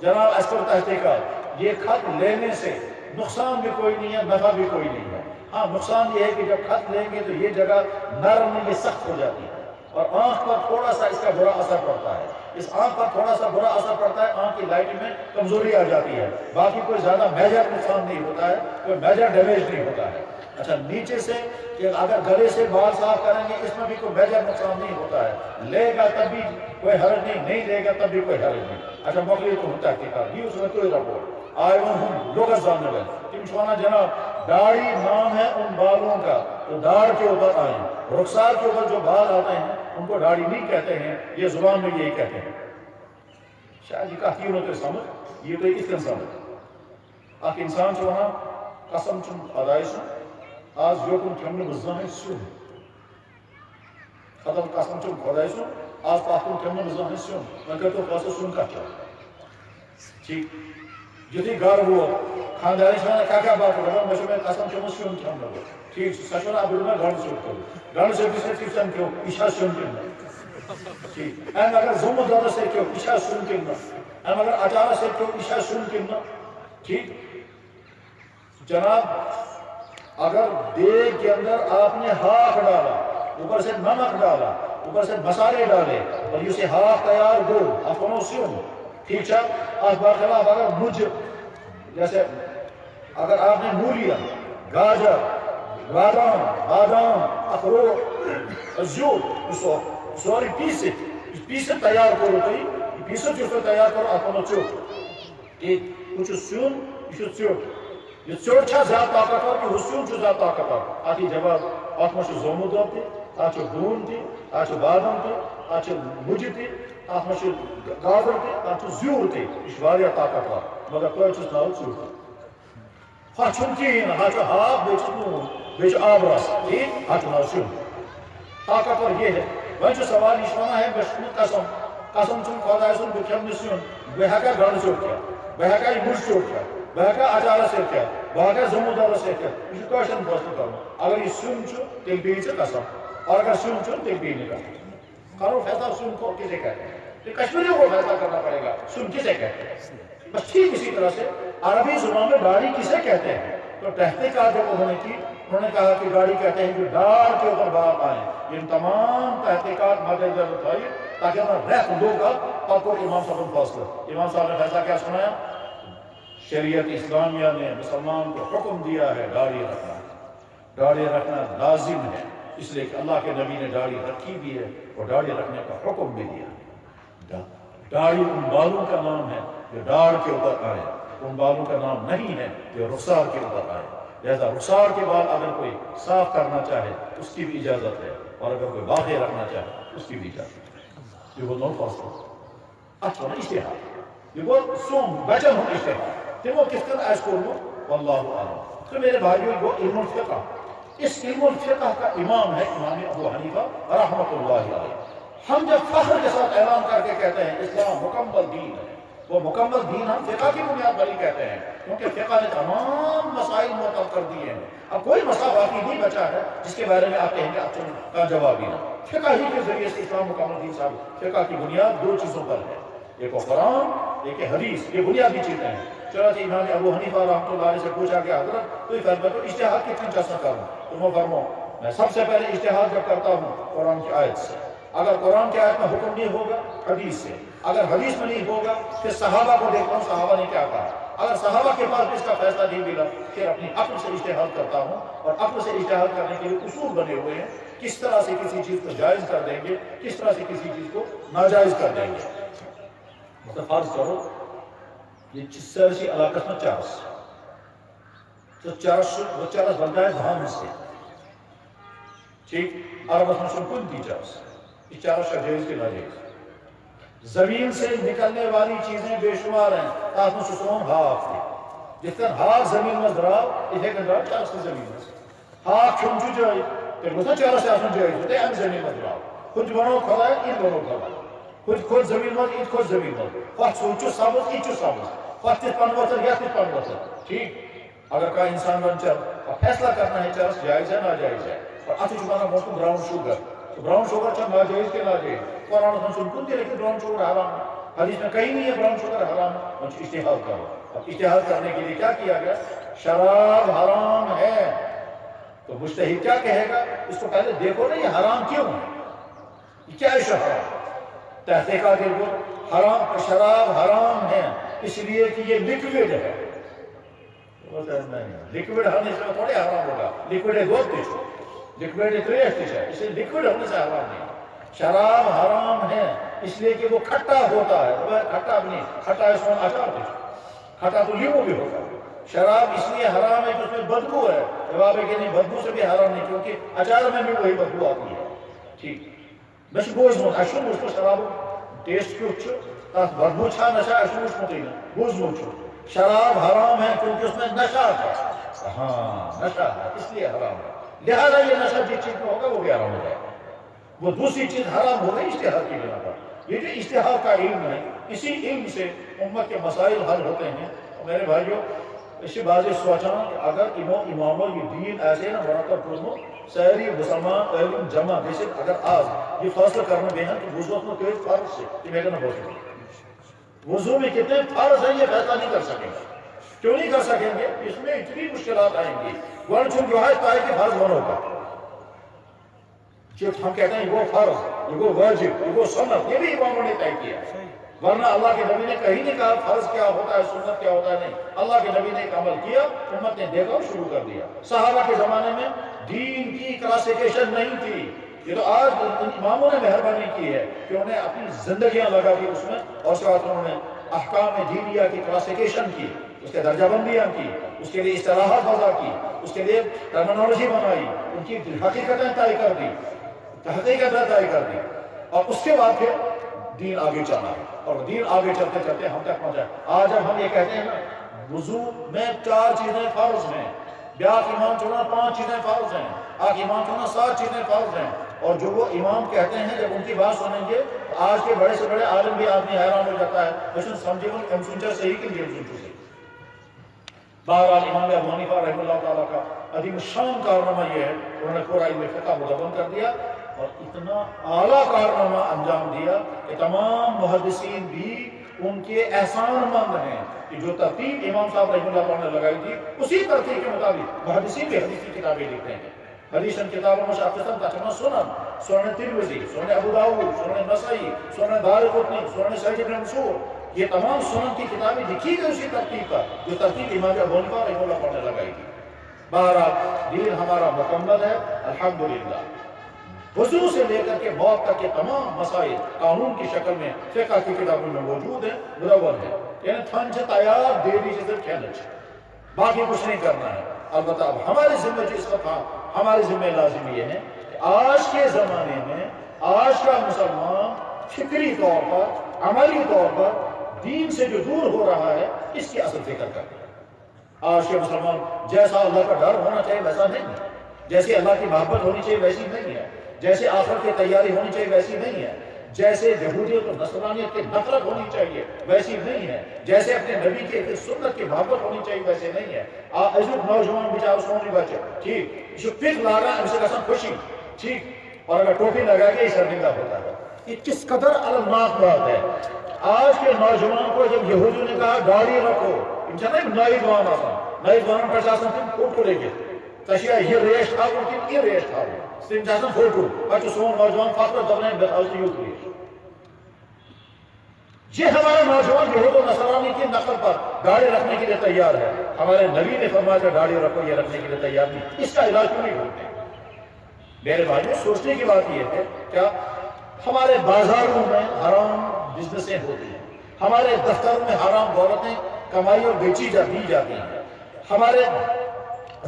جناب اس پر تحقیقات۔ یہ خط لینے سے نقصان بھی کوئی نہیں ہے، نفع بھی کوئی نہیں ہے۔ ہاں نقصان یہ ہے کہ جب خط لیں گے تو یہ جگہ نرم نہیں، یہ سخت ہو جاتی ہے اور آنکھ پر تھوڑا سا اس کا برا اثر پڑتا ہے۔ اس آنکھ پر تھوڑا سا برا اثر پڑتا ہے، آنکھ کی لائٹ میں کمزوری آ جاتی ہے، باقی کوئی زیادہ میجر نقصان نہیں ہوتا ہے، کوئی میجر ڈیمیج نہیں ہوتا ہے۔ اچھا نیچے سے کہ اگر گلے سے بال صاف کریں گے اس میں بھی کوئی میجر نقصان نہیں ہوتا ہے، لے گا تب بھی کوئی حرج نہیں، نہیں لے گا تب بھی کوئی حرج نہیں۔ اچھا مقلی تو ہوتا ہے کہ اس میں کوئی رپورٹ آئے ہوں لوگت جاننے والے تم چھوانا جناب داڑھی نام ہے ان بالوں کا تو داڑھ کے اوپر آئیں، رخسار کے اوپر جو بال آتے ہیں ان کو داڑھی نہیں کہتے ہیں، یہ زبان میں یہی کہتے ہیں۔ شاید یہ کافی ہوتے سمجھ یہ تو اس کا سمجھ اخ انسان چھوانا قسم چون ادائش آج یوکن کھمن بزاہیں سن ختم قسم چون خدای سن آج پاکن کھمن بزاہیں سن میں کہتا ہوں قاسم سن کا چاہتا ٹھیک جتی گھر ہوا خاندانی شانا کیا بات کرنا میں قسم چون سن کھم لگو ٹھیک سچونا اب میں گھر سے کرو گھر سے بھی سے کسن کیوں عشاء سن کرنا ٹھیک ایم اگر زمد دادا سے کیوں عشاء سن کرنا ایم اگر اچارہ سے کیوں عشاء سن کرنا ٹھیک جناب اگر دیگ کے اندر آپ نے ہاک ڈالا اوپر سے نمک ڈالا اوپر سے مسالے ڈالے اور یہ سے ہاک تیار ہو آپ کو سیوں ٹھیک ہے آپ برخلاف اگر مجھ جیسے اگر آپ نے مولیاں گاجر بادام اخروٹ زیور سوری پیسے تیار کرو تو یہ پیسے جو تیار کرو آپ کو چوٹ ایک کچھ سیون یہ چوٹ یہ چوٹ چھا زیادہ طاقتور کہ حسیون چھو زیادہ طاقتور آتی جواب آتما چھو زومو دو تھی آچو گون تھی آچو بادم تھی اتھ مجھہ تہ ات مجھ گادر تہ ات زیور تہ یہ طاقتور مگر تہ چھس ناو ژھوٹ ہا چھن کہین ہا چھ ہاک بیٚیہِ چھُ نوٗن بیٚیہِ چھُ آب رس ٹھیک اتھ ناو سیُن طاقتور یہ ہے وۄنۍ چھُ سوال یہ ونان ہے مےٚ چھُ قسم قسم چھُم خۄداے سُنٛد بہٕ کھٮ۪مہٕ نہٕ سیُن بہٕ ہٮ۪کا گنڈٕ ژوٚٹ کھٮ۪تھ بہٕ ہٮ۪کا یہِ مُجہِ ژوٚٹ کھٮ۪تھ بہٕ ہٮ۪کا اچارس سۭتۍ کھٮ۪تھ بہٕ ہٮ۪کا زموٗدارس سۭتۍ کھٮ۪تھ یہ چھُ کٲشرٮ۪ن فٲصلہٕ کرُن اگر یہ سیُن چھُ تیٚلہِ بیٚہہِ ژےٚ قسم اور اگر سیُن چھُنہٕ تیٚلہِ بیٚہہِ نہٕ قسم کرو فیصلہ سیُن کو کسے کہتے ہیں تو کشمیریوں کو فیصلہ کرنا پڑے گا سیُن کسے کہتے ہیں بس ٹھیک اسی طرح سے عربی زبان میں داڑھی کسے کہتے ہیں تو تحقیقات جب انہوں نے کی انہوں نے کہا کہ داڑھی کہتے ہیں جو داڑھ کے اوپر بات آئے ان تمام تحقیقات مد نظر رکھائی تاکہ ہمیں رہت دو کا پاک امام صاحب نے فیصلہ امام صاحب نے فیصلہ کیا سنایا شریعت اسلامیہ نے مسلمان کو حکم دیا ہے داڑھی رکھنا لازم ہے اس لیے کہ اللہ کے نبی نے داڑھی رکھی بھی ہے اور داڑھی رکھنے کا حکم بھی دیا داڑھی ان بالوں کا نام ہے جو داڑھ کے اوپر آئے ان بالوں کا نام نہیں ہے جو رخسار کے اوپر آئے لہذا رخسار کے بعد اگر کوئی صاف کرنا چاہے اس کی بھی اجازت ہے اور اگر کوئی باقی رکھنا چاہے اس کی بھی اجازت ہے یہ وہ نو فاصلہ اچھا اشتہار یہ وہ سوم بچن ہوں اشتہار تمو کس طرح ایس کو واللہ عالم تو میرے بھائیوں وہ علم الفقہ اس علم الفقہ کا امام ہے امام ابو حنیفہ رحمۃ اللہ علیہ ہم جب فخر کے ساتھ اعلان کر کے کہتے ہیں اسلام مکمل دین ہے وہ مکمل دین ہم فقہ کی بنیاد پر ہی کہتے ہیں کیونکہ فقہ نے تمام مسائل معطل کر دیے ہیں اب کوئی مسئلہ باقی نہیں بچا ہے جس کے بارے میں آپ کہیں گے آپ کا جواب ہی نہ فقہ ہی کے ذریعے سے اسلام مکمل دین ثابت فقہ کی بنیاد دو چیزوں پر ہے ایک قرآن ایک حدیث یہ بنیادی چیزیں ہیں چنانچہ امام ابو حنیفہ رحمۃ اللہ علیہ سے پوچھا کہ حضرت تو فرمایا تو اجتہاد کتنی جیسا کروں تو میں فرماؤں میں سب سے پہلے اجتہاد جب کرتا ہوں قرآن کی آیت سے اگر قرآن کی آیت میں حکم نہیں ہوگا حدیث سے اگر حدیث میں نہیں ہوگا پھر صحابہ کو دیکھتا ہوں صحابہ نے کیا کہا اگر صحابہ کے پاس بھی اس کا فیصلہ نہیں ملا پھر اپنی عقل سے اجتہاد کرتا ہوں اور عقل سے اجتہاد کرنے کے لیے اصول بنے ہوئے ہیں کس طرح سے کسی چیز کو جائز کر دیں گے کس طرح سے کسی چیز کو ناجائز کر دیں گے مطلب فرض کرو یہ سرسی علاقہ میں چرس تو چرس بنتا ہے دھان سے ٹھیک عربس میں کن کی چرس یہ چرس کا جائز کے ناجائز زمین سے نکلنے والی چیزیں بے شمار ہیں تاکہ سسون ہاک تھی جس طرح ہاک زمین میں دراؤ اسے کہ دراؤ چرس کی زمین میں ہاک چھنچو جائے پھر گوشتا چرس سے آسن جائے ہوتے ہیں زمین میں دراؤ خود بنو کھلا ہے این بنو کھلا خود زمین میں این خود زمین میں خود سوچو سابت ایچو سابت خود تیس پانواتر یا تیس پانواتر ٹھیک اگر کا انسان بن چل فیصلہ کرنا ہے چرس جائز ہے ناجائز ہے اور آتی چکانا موسم براؤن شوگر براؤن شوگر چاہ ناجائز کے ناجائز قرآن میں سن تھی لیکن براؤن شوگر حرام ہے حدیث میں کہیں نہیں ہے براؤن شوگر حرام ہے مجھے اجتہاد کرو اب اجتہاد کرنے کے لیے کیا کیا گیا شراب حرام ہے تو مجتہد کیا کہے گا اس کو پہلے دیکھو نا یہ حرام کیوں ہے یہ کیا ہے حرام تحقیقات دیکھو حرام شراب حرام ہے اس لیے کہ یہ لکوڈ ہے لکوڈ ہونے سے تھوڑے حرام ہوگا لکوڈ ہے گوشت لکوڈ ہے تریش ہے اس لیے لکوڈ ہونے سے حرام نہیں شراب حرام ہے اس لیے کہ وہ کھٹا ہوتا ہے کھٹا بھی نہیں کھٹا اس میں اچار بھی کھٹا تو لیمو بھی ہوتا ہے شراب اس لیے حرام ہے کہ اس میں بدبو ہے جواب ہے کہ نہیں بدبو سے بھی حرام نہیں کیونکہ اچار میں بھی وہی بدبو آتی ہے ٹھیک بس بوز مت اشو اس کو شراب ٹیسٹ کیوں چھو بدبو چھا نشا اشو اس مت نہیں بوز مت چھو شراب حرام ہے کیونکہ اس میں نشہ ہے ہاں نشہ ہے اس لیے حرام ہے لہذا یہ نشہ جس چیز میں ہوگا وہ بھی حرام ہو جائے گا وہ دوسری چیز حرام ہو گئی اشتہار کی بنا پر یہ جو اشتہار کا علم ہے اسی علم سے امت کے مسائل حل ہوتے ہیں اور میرے بھائیوں اسی بازی سوچا کہ اگر اماموں یہ دین ایسے نا مرتب پرزمو سہری مسلمان علم جمع جیسے اگر آج یہ فاصلہ کرنا بھی ہے کہ وضو میں کوئی فرض سے کہ میں کہنا بہت وضو میں کتنے فرض ہیں یہ فیصلہ نہیں کر سکیں گے کیوں نہیں کر سکیں گے اس میں اتنی مشکلات آئیں گی ورن چون جو ہے پائے کہ فرض بنو گا جو ہم کہتے ہیں وہ فرض یہ وہ واجب یہ وہ سنت یہ بھی اماموں نے طے کیا ورنہ اللہ کے نبی نے کہیں نہیں کہا فرض کیا ہوتا ہے سنت کیا ہوتا ہے نہیں اللہ کے نبی نے ایک عمل کیا امت نے دیکھا اور شروع کر دیا صحابہ کے زمانے میں دین کی کلاسیفیکیشن نہیں تھی یہ تو آج اماموں نے مہربانی کی ہے کہ انہیں اپنی زندگیاں لگا دی اس میں اور ساتھ انہوں نے احکام دینیہ کی کلاسیفیکیشن کی اس کے درجہ بندیاں کی اس کے لیے اصطلاحات وضع کی اس کے لیے ٹرمینالوجی بنائی ان کی حقیقتیں طے کر دی حقیقت طے کر دی اور اس کے بعد پھر دین آگے چلنا ہے، اور دین آگے چلتے چلتے ہم تک پہنچا ہے۔ آج ہم یہ کہتے ہیں نا وضو میں 4 چیزیں فرض ہیں، بیاق ایمان چونا 5 چیزیں فرض ہیں، آگ ایمان چونا 7 چیزیں فرض ہیں، اور جو وہ امام کہتے ہیں جب ان کی بات سنیں گے آج کے بڑے سے بڑے عالم بھی آدمی حیران ہو جاتا ہے، لیکن سمجھے وہ ہم سنچا صحیح کہ نہیں سنچو صحیح۔ بہرحال امام ابو حنیفہ رحمہ اللہ تعالیٰ کا عظیم شان کارنامہ یہ ہے، انہوں نے پورا علم فقہ مدون کر دیا اور اتنا اعلیٰ کارنامہ انجام دیا کہ تمام محدثین بھی ان کے احسان مند ہیں کہ جو ترتیب امام صاحب رحمہ اللہ تعالیٰ نے لگائی تھی اسی ترتیب کے مطابق محدثین بھی حدیث کی کتابیں لکھتے ہیں۔ حدیث کتابوں میں شاقسم تقریباً سنن ترمذی، سنن ابو داؤد، سنن نسائی، سنن دارقطنی، سنن سعید بن منصور، یہ تمام سنن کی کتابیں لکھی گئی اسی ترتیب پر جو ترتیب امام ابو حنیفہ رحمہ اللہ تعالیٰ نے لگائی تھی۔ بہرحال دین ہمارا مکمل ہے الحمدللہ، وضو سے لے کر کے موت تک کے تمام مسائل قانون کی شکل میں فقہ کی کتابوں میں موجود ہیں، مدون ہے، یعنی تھنچ تیار دیری سے صرف کھینچ، باقی کچھ نہیں کرنا ہے۔ البتہ اب ہمارے ذمہ جو اس وقت ہمارے ذمہ لازم یہ ہے کہ آج کے زمانے میں آج کا مسلمان فکری طور پر عملی طور پر دین سے جو دور ہو رہا ہے اس کی اصل فکر کرتے ہیں۔ آج کے مسلمان جیسا اللہ کا ڈر ہونا چاہیے ویسا نہیں ہے، جیسے اللہ کی محبت ہونی چاہیے ویسی نہیں ہے، جیسے آخرت کی تیاری ہونی چاہیے ویسی نہیں ہے، جیسے یہودیت اور نصرانیت کی نفرت ہونی چاہیے ویسی نہیں ہے، جیسے اپنے نبی کی سنت کی محبت ہونی چاہیے ویسے نہیں ہے۔ ایک نوجوان بیچارہ سونی بچے ٹھیک جو پک لاگا ہم سے قسم خوشی ٹھیک، اور اگر ٹوپی لگا کے شرمندہ ہوتا ہے، یہ کس قدر المناک بات ہے۔ آج کے نوجوان کو جب یہودیوں نے کہا گاڑی رکھو، نئی دوان آسان نئی دوان پر آسان تم فوٹو لے کے تشیہ یہ ریش تھا ان کی یہ ریش تھا تم جاسن فوٹو بچے سون نوجوان فخر دبنے بتاؤ یوت ریش۔ یہ ہمارا نوجوان یہود و نصرانی کی نقل پر گاڑی رکھنے کے لیے تیار ہے، ہمارے نبی نے فرمایا کہ گاڑی رکھو یہ رکھنے کے لیے تیار نہیں، اس کا علاج کیوں نہیں ڈھونڈتے؟ میرے بھائی سوچنے کی بات یہ ہے کیا ہمارے بازاروں میں حرام بزنسیں ہوتی ہیں، ہمارے دفتروں میں حرام دولتیں کمائی اور بیچی دی جاتی ہیں، ہمارے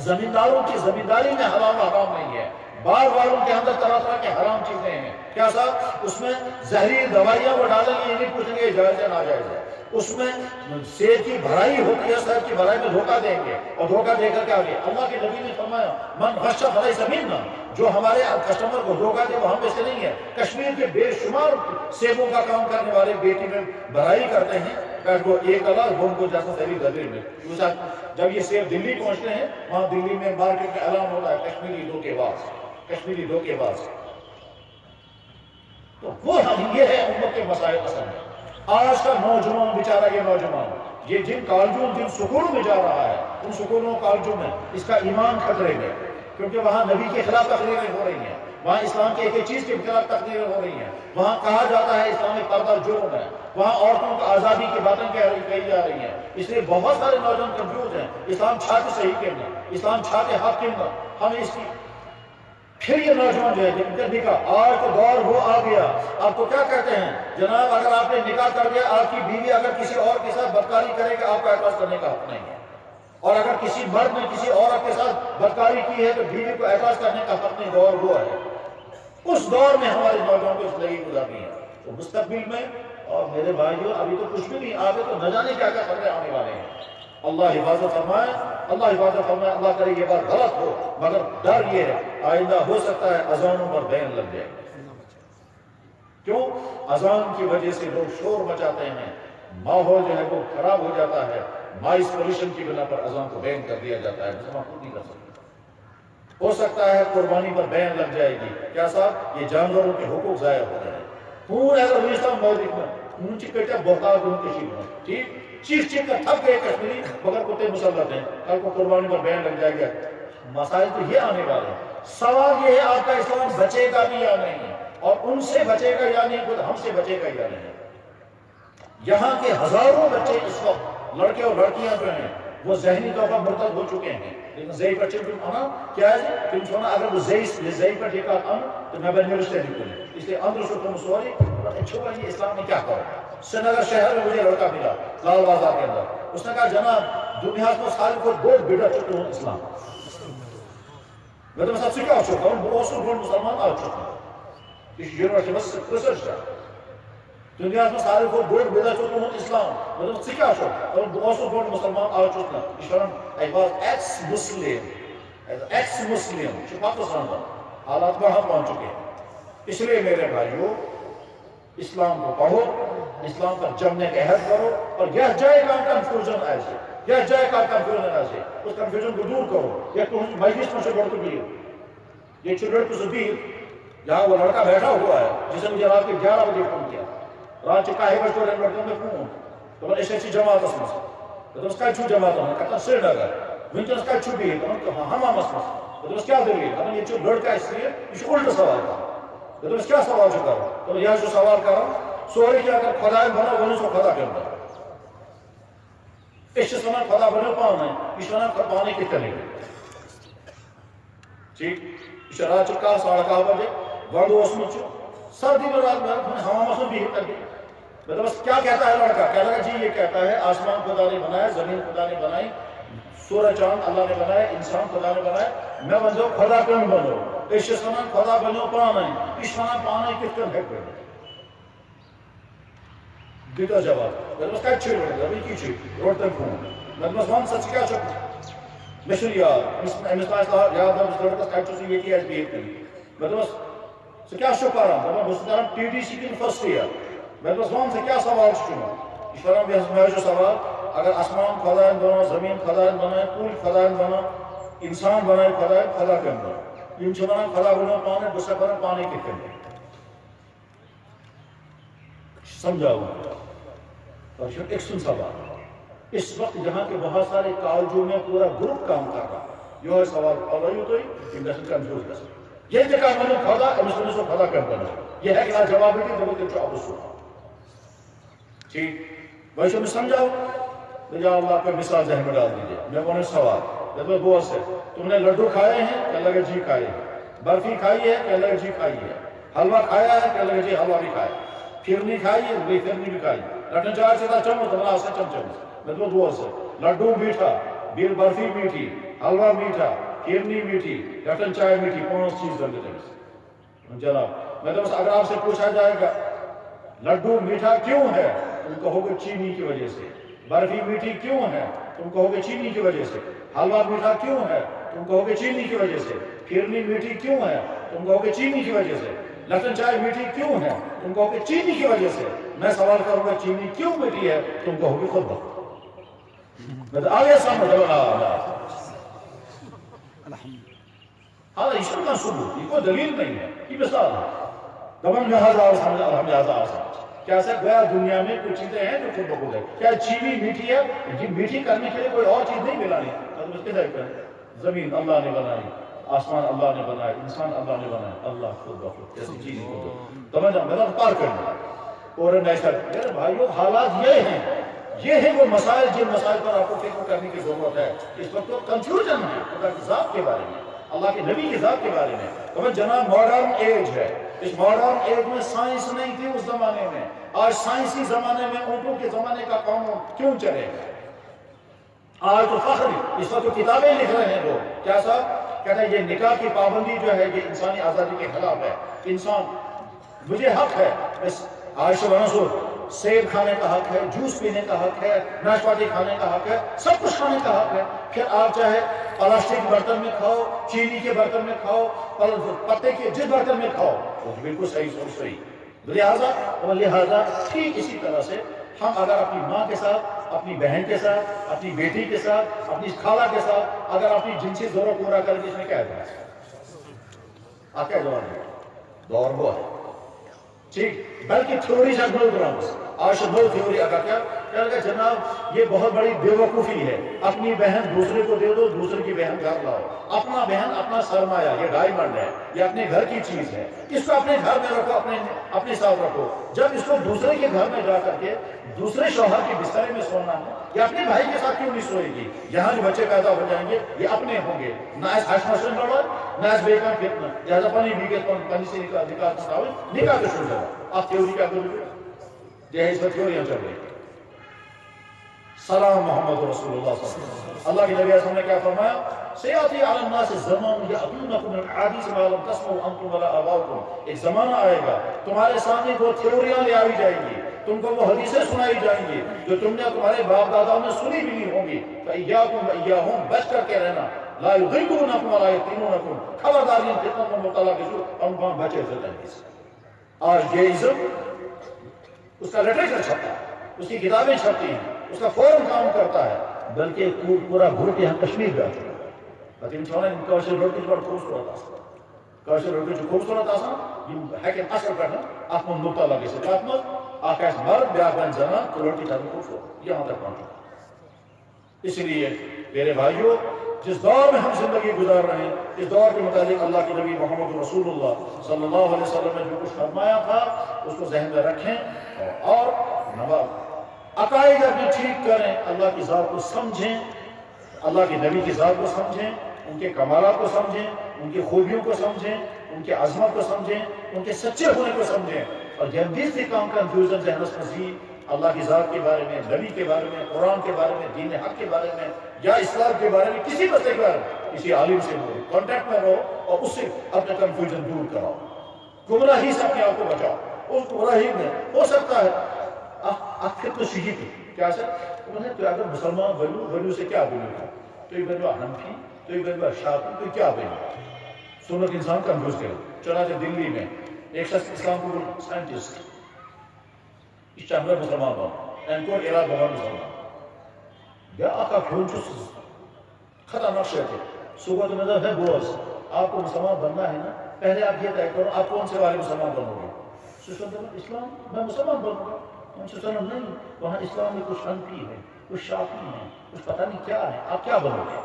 زمینداروں کی زمینداری میں حرام نہیں ہے، بار والوں کے اندر طرح طرح کے حرام چیزیں ہیں، کیا صاحب اس میں زہری دوائیاں وہ ڈالیں گے یہ نہیں پوچھیں گے جائز ہے ناجائز ہے، اس میں سیب کی بھرائی ہوتی ہے، سیب کی بھرائی میں دھوکہ دیں گے اور دھوکہ دے کر کے آگے اللہ کے نبی نے فرمایا من غش فلیس منا، جو ہمارے کسٹمر کو دھوکہ دے وہ ہم میں سے نہیں ہے۔ کشمیر کے بے شمار سیبوں کا کام کرنے والے بیٹی میں بھرائی کرتے ہیں، وہ ایک اللہ وہ کو جیسا سیری ددری میں جب یہ سیب دلی پہنچتے ہیں وہاں دلی میں مارکیٹ میں اعلان ہوتا ہے کشمیری دھوکے باز، کشمیری دھوکے باز۔ تو وہ یہ ہے امت کے مسائل اصل میں۔ آج کا نوجوان بیچارہ یہ نوجوان یہ جن کالجوں جن سکولوں میں جا رہا ہے ان سکولوں کالجوں میں اس کا ایمان خطرے میں، کیونکہ وہاں نبی کے خلاف تقریریں ہو رہی ہیں، وہاں اسلام کی ایک ایک چیز کے خلاف تقریریں ہو رہی ہیں، وہاں کہا جاتا ہے اسلامک پردہ جرم ہے، وہاں عورتوں کو آزادی کی باتیں کہی جا رہی ہیں، اس لیے بہت سارے نوجوان کنفیوز ہیں اسلام چھاتے صحیح کے اندر، اسلام چھاتے حق کے اندر، ہمیں اس کی پھر یہ نوجوان جو ہے نکاح آج تو دور وہ آ گیا، آپ تو کیا کہتے ہیں جناب اگر آپ نے نکاح کر دیا آپ کی بیوی اگر کسی اور کے ساتھ بدکاری کرے گا آپ کا اعتراض کرنے کا حق نہیں ہے، اور اگر کسی مرد نے کسی عورت کے ساتھ بدکاری کی ہے تو بیوی کو اعتراض کرنے کا حق نہیں، دور وہ ہے۔ اس دور میں ہمارے نوجوان کو زندگی گزارنی ہے، تو مستقبل میں اور میرے بھائیوں ابھی تو کچھ بھی نہیں، آگے تو نہ جانے کیا کیا خطرے آنے والے ہیں۔ اللہ حفاظت فرمائے، اللہ حفاظت فرمائے، اللہ کرے یہ بات غلط ہو، مگر ڈر یہ ہے آئندہ ہو سکتا ہے اذانوں پر بین لگ جائے۔ کیوں؟ اذان کی وجہ سے لوگ شور مچاتے ہیں، ماحول جو ہے وہ خراب ہو جاتا ہے، نوائز پولیوشن کی بنا پر اذان کو بین کر دیا جاتا ہے، مسلمان خود نہیں کر سکتا۔ ہو سکتا ہے قربانی پر بین لگ جائے گی، کیا صاحب یہ جانوروں کے حقوق ضائع ہو رہے ہیں۔ پورے اگر ہندوستان مولک میں اونچی کٹیا بہتار گروں کے شیر میں ٹھیک چیخ چیخ کر تھک گئے کشمیری مگر کتے مسلط ہیں، کل کو قربانی پر بین لگ جائے گا، مسائل تو یہ آنے والے ہیں۔ سوال یہ ہے آپ کا اسلام بچے گا بھی یا نہیں، اور ان سے بچے گا یا نہیں، خود ہم سے بچے گا یا نہیں۔ یہاں کے ہزاروں بچے اس وقت لڑکے اور لڑکیاں جو ہیں وہ ذہنی طور پر مرتد ہو چکے ہیں، لیکن زئی پر چلتم انا کیا ہے تم سونا اگر وہ زئی پر ٹھیکا ان تو میں بن رشتے نکلے، اس لیے اندر سے تم سوری چھپا یہ اسلام نے کیا کرا۔ سری نگر شہر میں مجھے لڑکا ملا لال بازار کے اندر، اس نے کہا جناب دنیا میں سارے کو بہت بڑا چکے ہوں اسلام، میں تو سب سے کیا ہو چکا ہوں بہت سے بڑھ مسلمان آ چکا ہوں، یہ یونیورسٹی ریسرچ دنیا میں سارے کو بوڑ بیدا چھو تمہن اسلام مطلب سی کیا چھو دوسو بوڑ مسلمان آج چھو نا یہ I was ex-Muslim چھو پاکستان میں حالات وہاں پہنچ چکے ہیں اس لیے میرے بھائیو اسلام کو پڑھو اسلام پر جمنے کا عہد کرو اور یہ جائے گا کنفیوژن ایسے یہ جائے گا کنفیوژن ایسے اس کنفیوژن کو دور کرو یہ تو مجلس میں سے لڑکوں بھی یہ چھو لڑکوں سے بھی جہاں وہ لڑکا بیٹھا ہوا ہے جسے مجھے رات کے 11 بجے فون کیا رات کے کاہے بجے ٹوڑے لڑکوں میں فون تو میں ایسی جماعت اس میں سے تو اس کا چھو جماعت ہوں کہتا سر نگر ونٹرس کا چھو بھی ہے تو ہم اس میں تو اس کیا دلیل ہے یہ چھو لڑکا اس لیے یہ الٹا سوال تھا تو اس کیا سوال چھو کرو تو یہاں جو سوال کر رہا ہوں سوری کیا اگر خدای بنا ونی سو خدا کرتا اس سے سنا خدا بنا پانا ہے اس سنا پانے کی کرنے ٹھیک اس رات چکا 11:30 بجے ورد اس میں چھو سردی میں رات میں ہوا موسم بھی کر گئی مطلب بس کیا کہتا ہے لڑکا کہتا ہے جی یہ کہتا ہے آسمان خدا نے بنایا زمین خدا نے بنائی سورج چاند اللہ نے بنایا انسان خدا نے بنایا میں بندو خدا کیوں بنو اس سے سنا خدا بنو پانا ہے اس سنا پانا کس کر ہے کرنے دیتا جواب مطلب کیا چھوڑ رہے ابھی کی چھوڑ روٹن فون مطلب وان سچ کیا چھوڑ مشن یاد مثلا یاد ہم لڑکا کیا چھوڑ یہ کیا بیٹ کی مطلب کیا شو کر رہا ہوں اس طرح ٹی ڈی سی کی فرسٹ ایئر مطلب وان سے کیا سوال چھوڑا اس طرح میں جو سوال اگر آسمان خدا نے بنا زمین خدا نے بنا پول خدا نے بنا انسان بنا خدا کے اندر ان چھوڑا خدا بنا پانے دوسرا بنا پانے کے کرنے سمجھاؤں اور ایک سن سوال اس وقت جہاں کے بہت سارے کالجوں میں پورا گروپ کام کر رہا یہ ہے سوال اور رہی ہو تو انڈسٹری کنفیوز کر سکتے یہ جگہ میں نے خدا امسلے سے خدا کر دینا یہ ہے کہ جواب ہے کہ جب کہ آپ سنا ٹھیک بھائی میں سمجھاؤ یا اللہ کو مثال ذہن میں ڈال دیجیے میں بولے سوال جب وہ سے تم نے لڈو کھائے ہیں کہ اللہ کے جی کھائے ہیں برفی کھائی ہے کہ اللہ کے جی کھائی ہے حلوہ کھایا ہے کہ اللہ کے جی حلوہ بھی کھایا پھرنی کھائی ہے وہی پھرنی بھی کھائی لٹن چار سے چمچ تمہارا سے چمچ مطلب دو سے لڈو میٹھا بیل برفی میٹھی حلوہ میٹھا پھرنی میٹھی لٹن چائے میٹھی 5 چیز درمیان جناب مطلب اگر آپ سے پوچھا جائے گا لڈو میٹھا کیوں ہے تم کہو گے چینی کی وجہ سے برفی میٹھی کیوں ہے تم کہو گے چینی کی وجہ سے حلوہ میٹھا کیوں ہے تم کہو گے چینی کی وجہ سے پھرنی میٹھی کیوں ہے تم کہو گے چینی کی وجہ سے لٹن چائے میٹھی کیوں ہے تم کہو گے چینی کی وجہ سے میں سوال کروں گا چینی کیوں میٹھی ہے تم کہو گے خود بخود آگے سامنے اس کا ثبوت یہ کوئی دلیل نہیں ہے یہ مثال ہے دبن میں ہزار سمجھ ہم ہزار سمجھ کیا سر گیا دنیا میں کچھ چیزیں ہیں جو خود بخود ہے کیا چینی میٹھی ہے یہ میٹھی کرنے کے لیے کوئی اور چیز نہیں ملا نہیں زمین اللہ نے بنائی آسمان اللہ نے بنایا انسان اللہ نے بنایا اللہ خود بخود ایسی چیز خود تو میں پار کرنا اور میرے بھائیوں حالات یہ ہیں وہ مسائل جن مسائل پر آپ کو فکر کرنے کی ضرورت ہے اس وقت تو کنفیوژن ہے خدا کی ذات کے بارے میں اللہ کے نبی کی ذات کے بارے میں تو جناب ماڈرن ایج ہے اس ماڈرن ایج میں سائنس نہیں تھی اس زمانے میں آج سائنسی زمانے میں اونٹوں کے زمانے کا قانون کیوں چلے گا آج تو فخر اس وقت تو کتابیں لکھ رہے ہیں لوگ کیا صاحب کہتا ہے یہ نکاح کی پابندی جو ہے یہ انسانی آزادی کے خلاف ہے انسان مجھے حق ہے آج سے سیب کھانے کا حق ہے جوس پینے کا حق ہے ناشپاتی کھانے کا حق ہے سب کچھ کھانے کا حق ہے پھر آپ چاہے پلاسٹک برتن میں کھاؤ چینی کے برتن میں کھاؤ پتے کے جس برتن میں کھاؤ وہ بالکل صحیح لہٰذا ٹھیک اسی طرح سے ہم اگر اپنی ماں کے ساتھ اپنی بہن کے ساتھ اپنی بیٹی کے ساتھ اپنی خالہ کے ساتھ اگر اپنی جنسی ضرورت پورا کریں گے اس میں کیا ہے آپ کیا جواب ہے دور ہوا ہے ٹھیک بلکہ تھیوری سے بول رہا ہوں آج بول تھیوری اگر کیا کہ جناب یہ بہت بڑی بے وقوفی ہے اپنی بہن دوسرے کو دے دو دوسرے کی بہن گھر لاؤ اپنا بہن اپنا سرمایہ یہ ڈائمنڈ ہے یہ اپنے گھر کی چیز ہے اس کو اپنے گھر میں رکھو اپنے ساتھ رکھو جب اس کو دوسرے کے گھر میں جا کر کے دوسرے شوہر کے بسترے میں سونا ہے یہ اپنے بھائی کے ساتھ کیوں نہیں سوئے گی یہاں جو بچے پیدا ہو جائیں گے یہ اپنے ہوں گے نہ اس ہاشمشن لڑا نہ اس بے کام فتنہ لہٰذا پانی بھی کے پانی سے نکاح کے شروع کرو آپ تھیوری کیا کرو یہ اس پر تھیوریاں چل رہی سلام محمد رسول اللہ صلی اللہ علیہ وسلم اللہ کے نبی نے کیا فرمایا سیاتی علی الناس زمان یأتونکم من الحدیث ما لم تسمعوا انتم ولا آباؤکم، ایک زمانہ آئے گا تمہارے سامنے وہ تھیوریاں لے آئی جائیں گی، تم کو وہ حدیثیں سنائی جائیں گی جو تم نے تمہارے باپ داداؤں نے سنی بھی نہیں ہوں گی، فإیاکم وإیاہم، بچ کر کے رہنا، لا یضلونکم ولا یفتنونکم، خبردار ان فتنوں میں مبتلا کیجو، ہم کہاں بچے ہوتے ہیں۔ آج گیئزم اس کا لٹریچر چھپتا ہے، اس کی کتابیں چھپتی ہیں، اس کا فورم کام کرتا ہے، بلکہ پورا گروپ یہاں کشمیر میں آتا ہے۔ لیکن چھوڑیں ان کاشر روٹی بڑا خوبصورت آسان، کاشر روٹی جو خوبصورت آسان یہ ہیکن اثر کرنا آپ میں مبتلا کسی بات میں آکاش مرد بیاکن زنان تو روٹی کھانا خوبصورت یہاں تک پہنچا۔ اس لیے میرے بھائیوں، جس دور میں ہم زندگی گزار رہے ہیں، اس دور کے متعلق اللہ کے نبی محمد رسول اللہ صلی اللہ علیہ وسلم نے جو کچھ فرمایا تھا اس کو ذہن میں رکھیں اور عقائد اپنے ٹھیک کریں، اللہ کی ذات کو سمجھیں، اللہ کے نبی کی ذات کو سمجھیں، ان کے کمالات کو سمجھیں، ان کی خوبیوں کو سمجھیں، ان کے عظمت کو سمجھیں، ان کے سچے ہونے کو سمجھیں، اور جلدی سے کام کنفیوژن ذہن مزید اللہ کی ذات کے بارے میں، نبی کے بارے میں، قرآن کے بارے میں، دین حق کے بارے میں یا اسلام کے بارے میں کسی مسئلے کے بارے میں کسی عالم سے کانٹیکٹ میں رہو اور اس سے اپنا کنفیوژن دور کراؤ، گمراہی سے اپنے آپ کو بچاؤ۔ اس گمراہی میں ہو سکتا ہے آپ خود کو سیکھی تھی کیا سر انہیں تو اگر مسلمان بنو سے کیا بنو گا، تو یہ بنو حنفی، تو یہ بنو شافعی، تو کیا بنو؟ سنت انسان کنفیوز کرے۔ چنانچہ دلی میں ایک شخص اسلام کو سائنٹسٹ اس چاہتا مسلمان بنا ان کو اراد بنا مسلمان یا آقا کھون چو خطرناک شیط ہے صحبت مذہب ہے بوز، آپ کو مسلمان بننا ہے نا، پہلے آپ یہ طے کرو آپ کون سے والے مسلمان بنو گے۔ اسلام میں مسلمان بنوں گا، نہیں، وہاں اسلام میں کچھ حنفی ہے، کچھ شافعی ہے، کچھ پتہ نہیں کیا ہے، آپ کیا بنو گے؟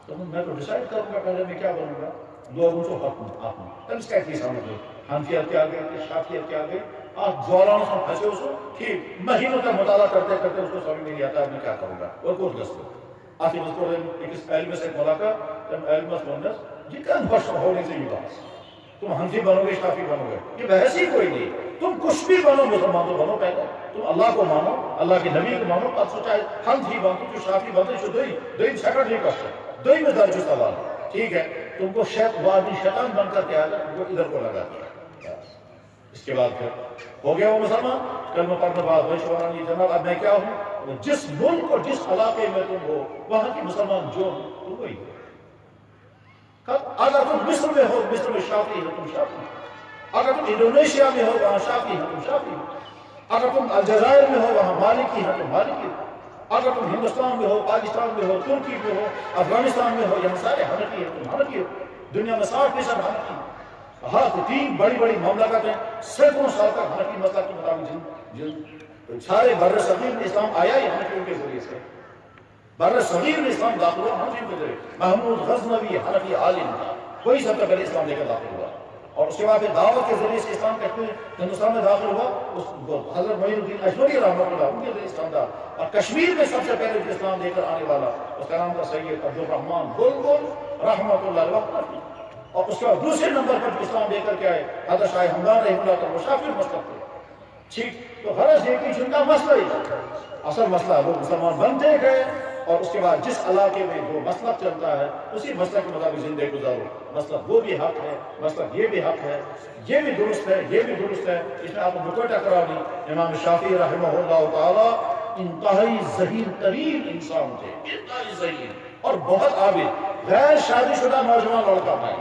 تو میں تو ڈیسائیڈ کروں گا پہلے میں کیا بنوں گا، لوگوں کو حکم آپ تب اس کا ایک سامنے دو حنفیت کیا گئے، شافعیت کیا گئے، آپ جوالانوں سے پھنسے اس کو ٹھیک مہینوں کا مطالعہ کرتے کرتے اس کو سمجھ نہیں آتا میں کیا کروں گا اور کچھ دس دو آتی مذکور ایک علم سے ملاقات تم علم مندس یہ کن بخش ہونے سے یہ بات تم حنفی بنو گے شافعی بنو گے یہ بحث ہی کوئی نہیں، تم کچھ بھی بنو مسلمان تو بنو، پہلے تم اللہ کو مانو، اللہ کے نبی کو مانو، اب سوچا حنفی بنو جو شافعی بنو جو دوئی سیکنڈ نہیں کرتے دوئی میں درج سوال ٹھیک ہے، تم کو شیطان بن کر کے آگا وہ ادھر کو لگا دیا۔ اس کے بعد پھر ہو گیا وہ مسلمان، کلمہ پڑھنے بعد بھائی جناب اب میں کیا ہوں، جس ملک اور جس علاقے میں تم ہو وہاں کی مسلمان جو ہوں تم وہی ہو۔ اگر تم مصر میں ہو مصر میں شافعی ہو تم شافعی، اگر تم انڈونیشیا میں ہو وہاں شافعی ہو تم شافعی، اگر تم الجزائر میں ہو وہاں مالکی ہو تم مالکی، اگر تم ہندوستان میں ہو پاکستان میں ہو ترکی میں ہو افغانستان میں ہو یہاں سارے حنفی ہیں تم حنفی ہو، دنیا میں 60% حنفی۔ ہاں تو تین بڑی بڑی مملکت ہیں سینکڑوں سال تک حنفی مسلک کے مطابق جن سارے بر صغیر میں اسلام آیا ہی حنفیوں کے ذریعے سے، بر صغیر میں اسلام داخل ہوا حنفیوں کے ذریعے، محمود غزنوی حنفی عالم تھا وہی سب سے پہلے اسلام لے کر داخل ہوا، اور اس کے بعد دعوت کے ذریعے سے اسلام کشمیر ہندوستان میں داخل ہوا، اس حضرت معین الدین اجمری رحمۃ اللہ ان کے ذریعے اسلام دا، اور کشمیر میں سب سے پہلے اسلام لے کر آنے والا اس کا نام تھا سید عبدالرحمن بلبل رحمۃ اللہ علیہ، اور اس کے بعد دوسرے نمبر پر اسلام لے کر کے آئے حضرت شاہ ہمدان رحمہ اللہ تعالیٰ وہ شافعی مسلک تھے ٹھیک، تو غرض یہ کہ جن کا مسئلہ ہی اصل مسئلہ وہ مسلمان بنتے گئے، اور اس کے بعد جس علاقے میں جو مسلک چلتا ہے اسی مسلک کے مطابق زندگی گزارو، مسلک وہ بھی حق ہے، مسلک یہ بھی حق ہے، یہ بھی درست ہے، یہ بھی درست ہے، اس میں آپ کو کوئی ٹکرا نہیں۔ امام شافعی رحمہ اللہ تعالی انتہائی ذہین ترین انسان تھے، انتہائی ذہین اور بہت عابد، غیر شادی شدہ نوجوان لڑکا تھا،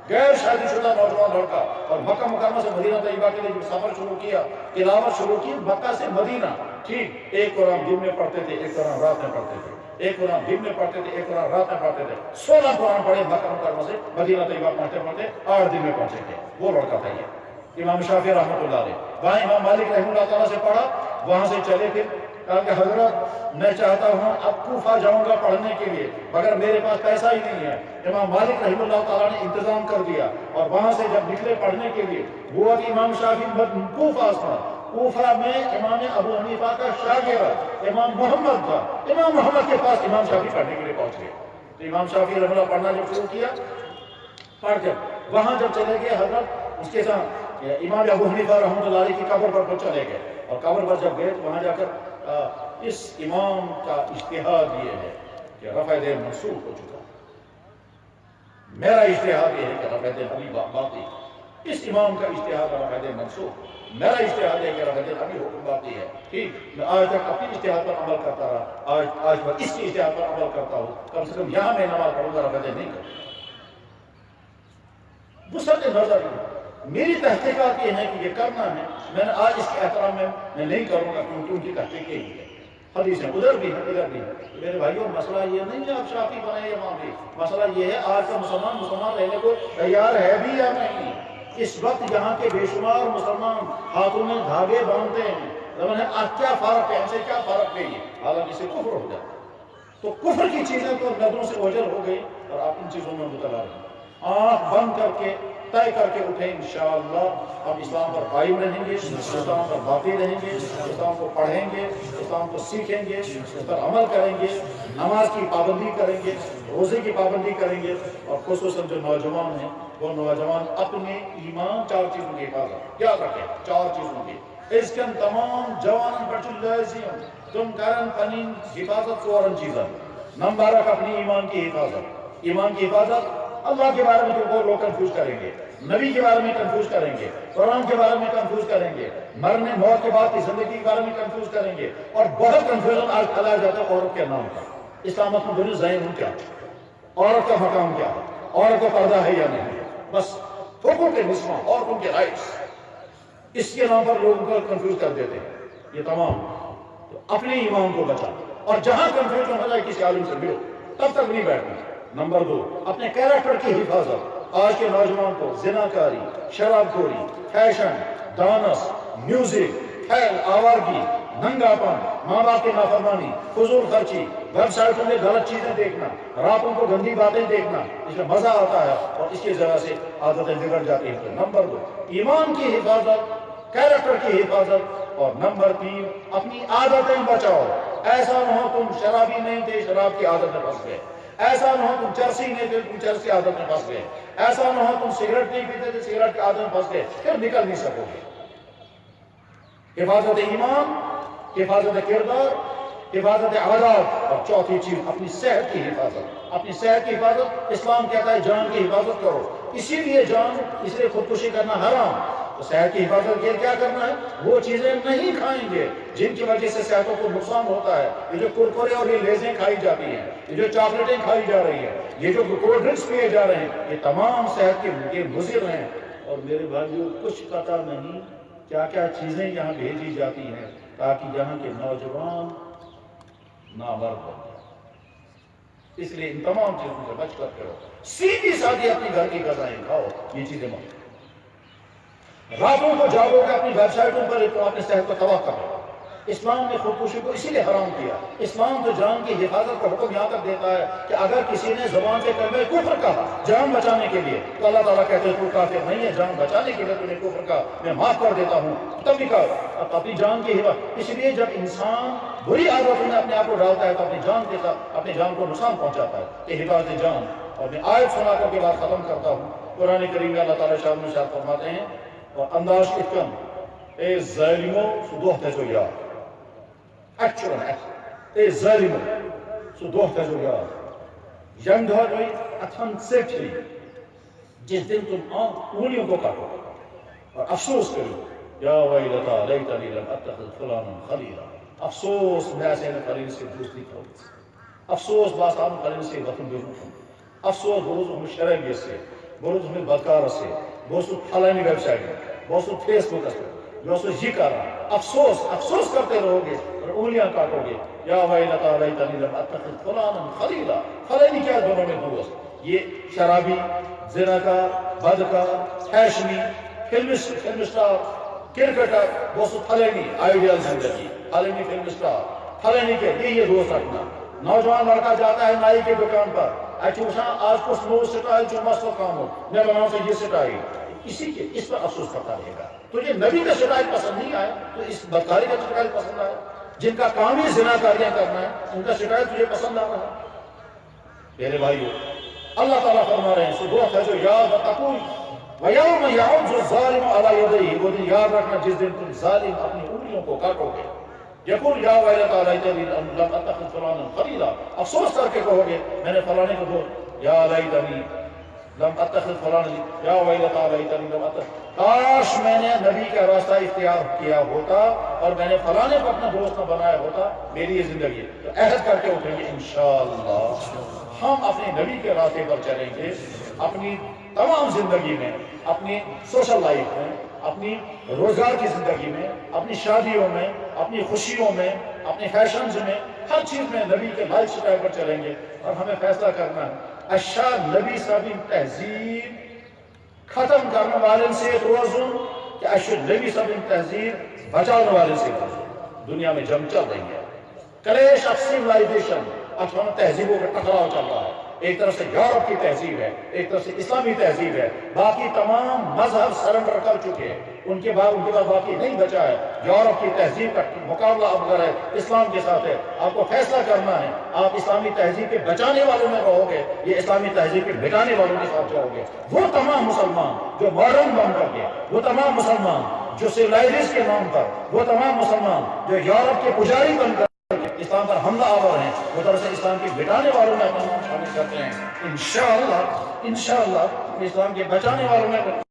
غیر شادی شدہ نوجوان لڑکا، اور مکہ مکرمہ سے مدینہ طیبہ کے لیے جو سفر شروع کیا، تلاوت شروع کی مکہ سے مدینہ ٹھیک، ایک قرآن دن میں پڑھتے تھے ایک قرآن رات میں پڑھتے تھے، ایک قرآن دن میں پڑھتے تھے ایک قرآن رات میں پڑھتے تھے، 16 قرآن پڑھے مکہ مکرمہ سے مدینہ طیبہ پہنچتے پڑھتے 8 دن میں پہنچے تھے، وہ لڑکا تھا یہ امام شافعی رحمۃ اللہ علیہ۔ وہاں امام مالک رحمہ اللہ تعالیٰ سے پڑھا، وہاں سے چلے پھر کہا کہ حضرت میں چاہتا ہوں اب کوفہ جاؤں گا پڑھنے کے لیے مگر میرے پاس پیسہ ہی نہیں ہے۔ امام مالک رحمہ اللہ تعالیٰ نے انتظام کر دیا، اور وہاں سے جب نکلے پڑھنے کے لیے ہوا کہ امام شافعی کوفہ تھا، کوفہ میں امام ابو حنیفہ کا شاگرد امام محمد تھا، امام محمد کے پاس امام شافعی پڑھنے کے لیے پہنچ گئے، تو امام شافعی رحمہ اللہ پڑھنا جب شروع کیا، پڑھ کر وہاں جب چلے گئے حضرت اس کے ساتھ امام ابو حنیفہ رحمۃ اللہ علیہ کی قبر پر چلے گئے، اور قبر پر جب گئے تو وہاں جا کر اس امام کا اجتہاد یہ ہے کہ رفع دین منسوخ ہو چکا، میرا اشتہاد یہ ہے کہ رفع دین ابھی باقی، اس امام کا اشتہاد رفع دین منسوخ، میرا اشتہاد ہے کہ رفع دین ابھی حکم باقی ہے. ٹھیک، میں آج تک اپنی اشتہاد پر عمل کرتا رہا، آج پر اس کی اشتہاد پر عمل کرتا ہوں. کم سے کم یہاں میں نماز پڑھوں گا، رفع دین نہیں کروں. بسط نظر میری تحقیقات یہ ہے کہ یہ کرنا ہے. میں نے آج اس کے احترام میں نہیں کروں گا کیونکہ ان کی تحقیق یہی ہے. حدیث ہے، ادھر بھی ہے ادھر بھی ہے. میرے بھائیوں، مسئلہ یہ نہیں ہے آپ شافعی بنے یا امام بھی، مسئلہ یہ ہے آج کا مسلمان رہنے کو تیار ہے بھی یا نہیں. اس وقت یہاں کے بے شمار مسلمان ہاتھوں میں دھاگے باندھتے ہیں. کیا فرق ہے، ہم سے کیا فرق نہیں ہے، حالانکہ اسے کفر ہو جاتا. تو کفر کی چیزیں تو نظروں سے اوجھل ہو گئی اور آپ ان چیزوں میں مبتلا رہے ہیں. آنکھ بند کر کے طے کر کے اٹھیں، انشاءاللہ ہم اسلام پر قائم رہیں گے، اسلام پر باقی رہیں گے، اسلام کو پڑھیں گے، اسلام کو سیکھیں گے، اس پر عمل کریں گے، نماز کی پابندی کریں گے، روزے کی پابندی کریں گے. اور خصوصاً جو نوجوان ہیں وہ نوجوان اپنے ایمان 4 چیزوں کی حفاظت یاد رکھیں، 4 چیزوں کی. اس کے تمام جوان بچوں تم کرن پنی حفاظت 4 چیزیں. نمبر 1 اپنی ایمان کی حفاظت. ایمان کی حفاظت، اللہ کے بارے میں تو لوگ کنفیوز کریں گے، نبی کے بارے میں کنفیوز کریں گے، قرآن کے بارے میں کنفیوز کریں گے، مرنے موت کے بعد کی زندگی کے بارے میں کنفیوز کریں گے. اور بہت کنفیوژن آج پھیلایا جاتا ہے عورت کے نام پر. اسلام میں دنیا ذہن کیا، عورت کا مقام کیا ہے، عورت کو پردہ ہے یا نہیں، بس حقوق کے نسواں، عورتوں کے رائٹس، اس کے نام پر لوگوں کو کنفیوز کر دیتے ہیں. یہ تمام تو اپنے ایمان کو بچا، اور جہاں کنفیوژن ہو جائے کسی عالم سے ملو، تب تک نہیں بیٹھنا. نمبر 2 اپنے کیریکٹر کی حفاظت. آج کے نوجوان کو زناکاری، شراب خوری، فیشن، ڈانس، میوزک، کھیل، آوارگی، ننگا پن، ماں باپ کی نافرمانی، فضول خرچی، ویب سائٹوں میں غلط چیزیں دیکھنا، راتوں کو گندی باتیں دیکھنا، اس میں مزہ آتا ہے اور اس کی ذرا سے عادتیں بگڑ جاتی ہیں. تو نمبر 2 ایمان کی حفاظت، کیریکٹر کی حفاظت. اور نمبر 3 اپنی عادتیں بچاؤ. ایسا نہ ہو تم شرابی نہیں تھے، شراب کی عادت میں پھنس گئے. ایسا نہ ہو تم چرسی نہیں تھے، تم چرس کی عادت میں پھنس گئے. ایسا نہ ہو تم سگریٹ نہیں پیتے تھے، سگریٹ کی عادت میں پھنس گئے، پھر نکل نہیں سکو گے. حفاظت ایمان، حفاظت کردار، حفاظت عادات. اور چوتھی چیز اپنی صحت کی حفاظت. اپنی صحت کی حفاظت، اسلام کہتا ہے جان کی حفاظت کرو. اسی لیے جان، اس لیے خودکشی کرنا حرام. تو صحت کی حفاظت کے کیا کرنا ہے؟ وہ چیزیں نہیں کھائیں گے جن کی وجہ سے صحتوں کو نقصان ہوتا ہے. یہ جو کرکرے اور یہ لیزیں کھائی جاتی ہیں، یہ جو چاکلیٹیں کھائی جا رہی ہیں، یہ جو کولڈ ڈرنکس پیے جا رہے ہیں، یہ تمام صحت کے مضر ہیں. اور میرے بھائیوں، کچھ پتہ نہیں کیا کیا چیزیں یہاں بھیجی جاتی ہیں تاکہ یہاں کے نوجوان نامرد بن جائیں. اس لیے ان تمام چیزوں سے بچ کر کرو. سیدھی سادھی اپنی گھر کی غذائیں کھاؤ، یہ چیزیں مت. راتوں کو جاگو کہ اپنی ویب سائٹوں پر اپنے صحت کو تباہ کرو. اسلام نے خودکشی کو اسی لیے حرام کیا. اسلام تو جان کی حفاظت کا حکم یہاں تک دیتا ہے کہ اگر کسی نے زبان سے کلمہ کفر کہا جان بچانے کے لیے، تو اللہ تعالیٰ کہتے ہیں تو کافر نہیں ہے، جان بچانے کے لیے تو نے کفر کہا، میں معاف کر دیتا ہوں. تب بھی کہا اپنی جان کی حفاظت. اس لیے جب انسان بری عادتوں میں اپنے آپ کو ڈالتا ہے تو اپنی جان کے ساتھ اپنی جان کو نقصان پہنچاتا ہے. یہ حفاظت جان. اور میں آیت سنا کر کے بعد ختم کرتا ہوں. قرآن کریم میں اللہ تعالیٰ شاہ ارشاد فرماتے ہیں اور انداز اتکن ای ظالمو سو دوہ تجو یاد. اچھرن ای ظالمو سو دوہ تجو یاد. یم دھا گئی اتھن سیٹھی جس دن تم انگلیوں کو کاٹو اور افسوس کرو، یا ویلتا لیتنی لم اتخذ فلانا خلیلا. افسوس میں ایسے خلیل سے دوستی کرو. افسوس باسان خلیل سے وطن بیرون. افسوس بروز ہم شرعیت سے، بروز ہم بدکار سے، بروز فلانی ویب سائٹ میں، بروز فیس بک سے، بروز یہ کر رہا. افسوس کرتے رہو گے اور انگلیاں کاٹو گے. یا ویلتا لیتنی لم اتخذ فلانا خلیلا. فلانی کیا دونوں میں دوست. یہ شرابی، زناکار، بدکار، فیشنی، فلم سٹار، کرکٹر، بروز فلانی آئیڈیال زندگی، فلانی فلم سٹار، فلانی کے یہ دوست رکھنا. نوجوان لڑکا جاتا ہے نائی کی دکان پر، اچھا آج کچھ نو سٹائل جو مست کام ہو، میں بناؤں سے یہ سٹائل. اسی کے اس پر افسوس کرتا رہے گا. تجھے نبی کا سٹائل پسند نہیں آیا تو اس بدکاری کا سٹائل پسند آیا. جن کا کام ہی زناکاریاں کرنا ہے ان کا سٹائل تجھے پسند آ رہا ہے. میرے بھائیو، اللہ تعالیٰ فرما رہے ہیں صبح ہے جو یاد تقول وَيَوْمَ يَعُضُّ الظَّالِمُ عَلَىٰ يَدَيْهِ. وہ دن یاد رکھنا جس دن تم ظالم اپنی انگلیوں کو کاٹو گے. یقول یا ویلتا لیتنی لم اتخذ فلانا خلیلا. افسوس کر کے کہو گے میں نے فلانے کو دوست. یا لیتنی لم اتخذ فلاں یا ویلتا لیتنی لم اتخذ، کاش میں نے نبی کا راستہ اختیار کیا ہوتا اور میں نے فلانے کو اپنا دوست نہ بنایا ہوتا، میری یہ زندگی تو عہد کر کے اٹھیں گے انشاءاللہ ہم اپنے نبی کے راستے پر چلیں گے، اپنی تمام زندگی میں، اپنی سوشل لائف میں، اپنی روزگار کی زندگی میں، اپنی شادیوں میں، اپنی خوشیوں میں، اپنے فیشنز میں، ہر چیز میں نبی کے لائف سٹائل پر چلیں گے اور ہمیں فیصلہ کرنا ہے اشا نبی صاحب تہذیب ختم کرنے والے سے روزوں کہ اشا نبی صاحب تہذیب بچانے والے سے روزوں۔ دنیا میں جنگ چل رہی ہے، کلیش آف سیولائزیشن، اچھا تہذیبوں کا ٹکراؤ چل رہا ہے، ایک طرف سے یورپ کی تہذیب ہے، ایک طرف سے اسلامی تہذیب ہے، باقی تمام مذہب سرنڈر کر چکے ہیں، ان کے بعد باقی نہیں بچا ہے۔ یورپ کی تہذیب کا مقابلہ اب اگر ہے اسلام کے ساتھ ہے، آپ کو فیصلہ کرنا ہے، آپ اسلامی تہذیب کے بچانے والوں میں رہو گے یہ اسلامی تہذیب کے مٹانے والوں کے ساتھ جاؤ گے۔ وہ تمام مسلمان جو ماڈرن بن کر کے، وہ تمام مسلمان جو سیولائزیشن کے نام پر، وہ تمام مسلمان جو یورپ کے پجاری بن کر اسلام پر حملہ آور ہیں، وہ طرف سے اسلام کے بچانے والوں میں اپنا نام شامل کرتے ہیں۔ انشاءاللہ اسلام کے بچانے والوں میں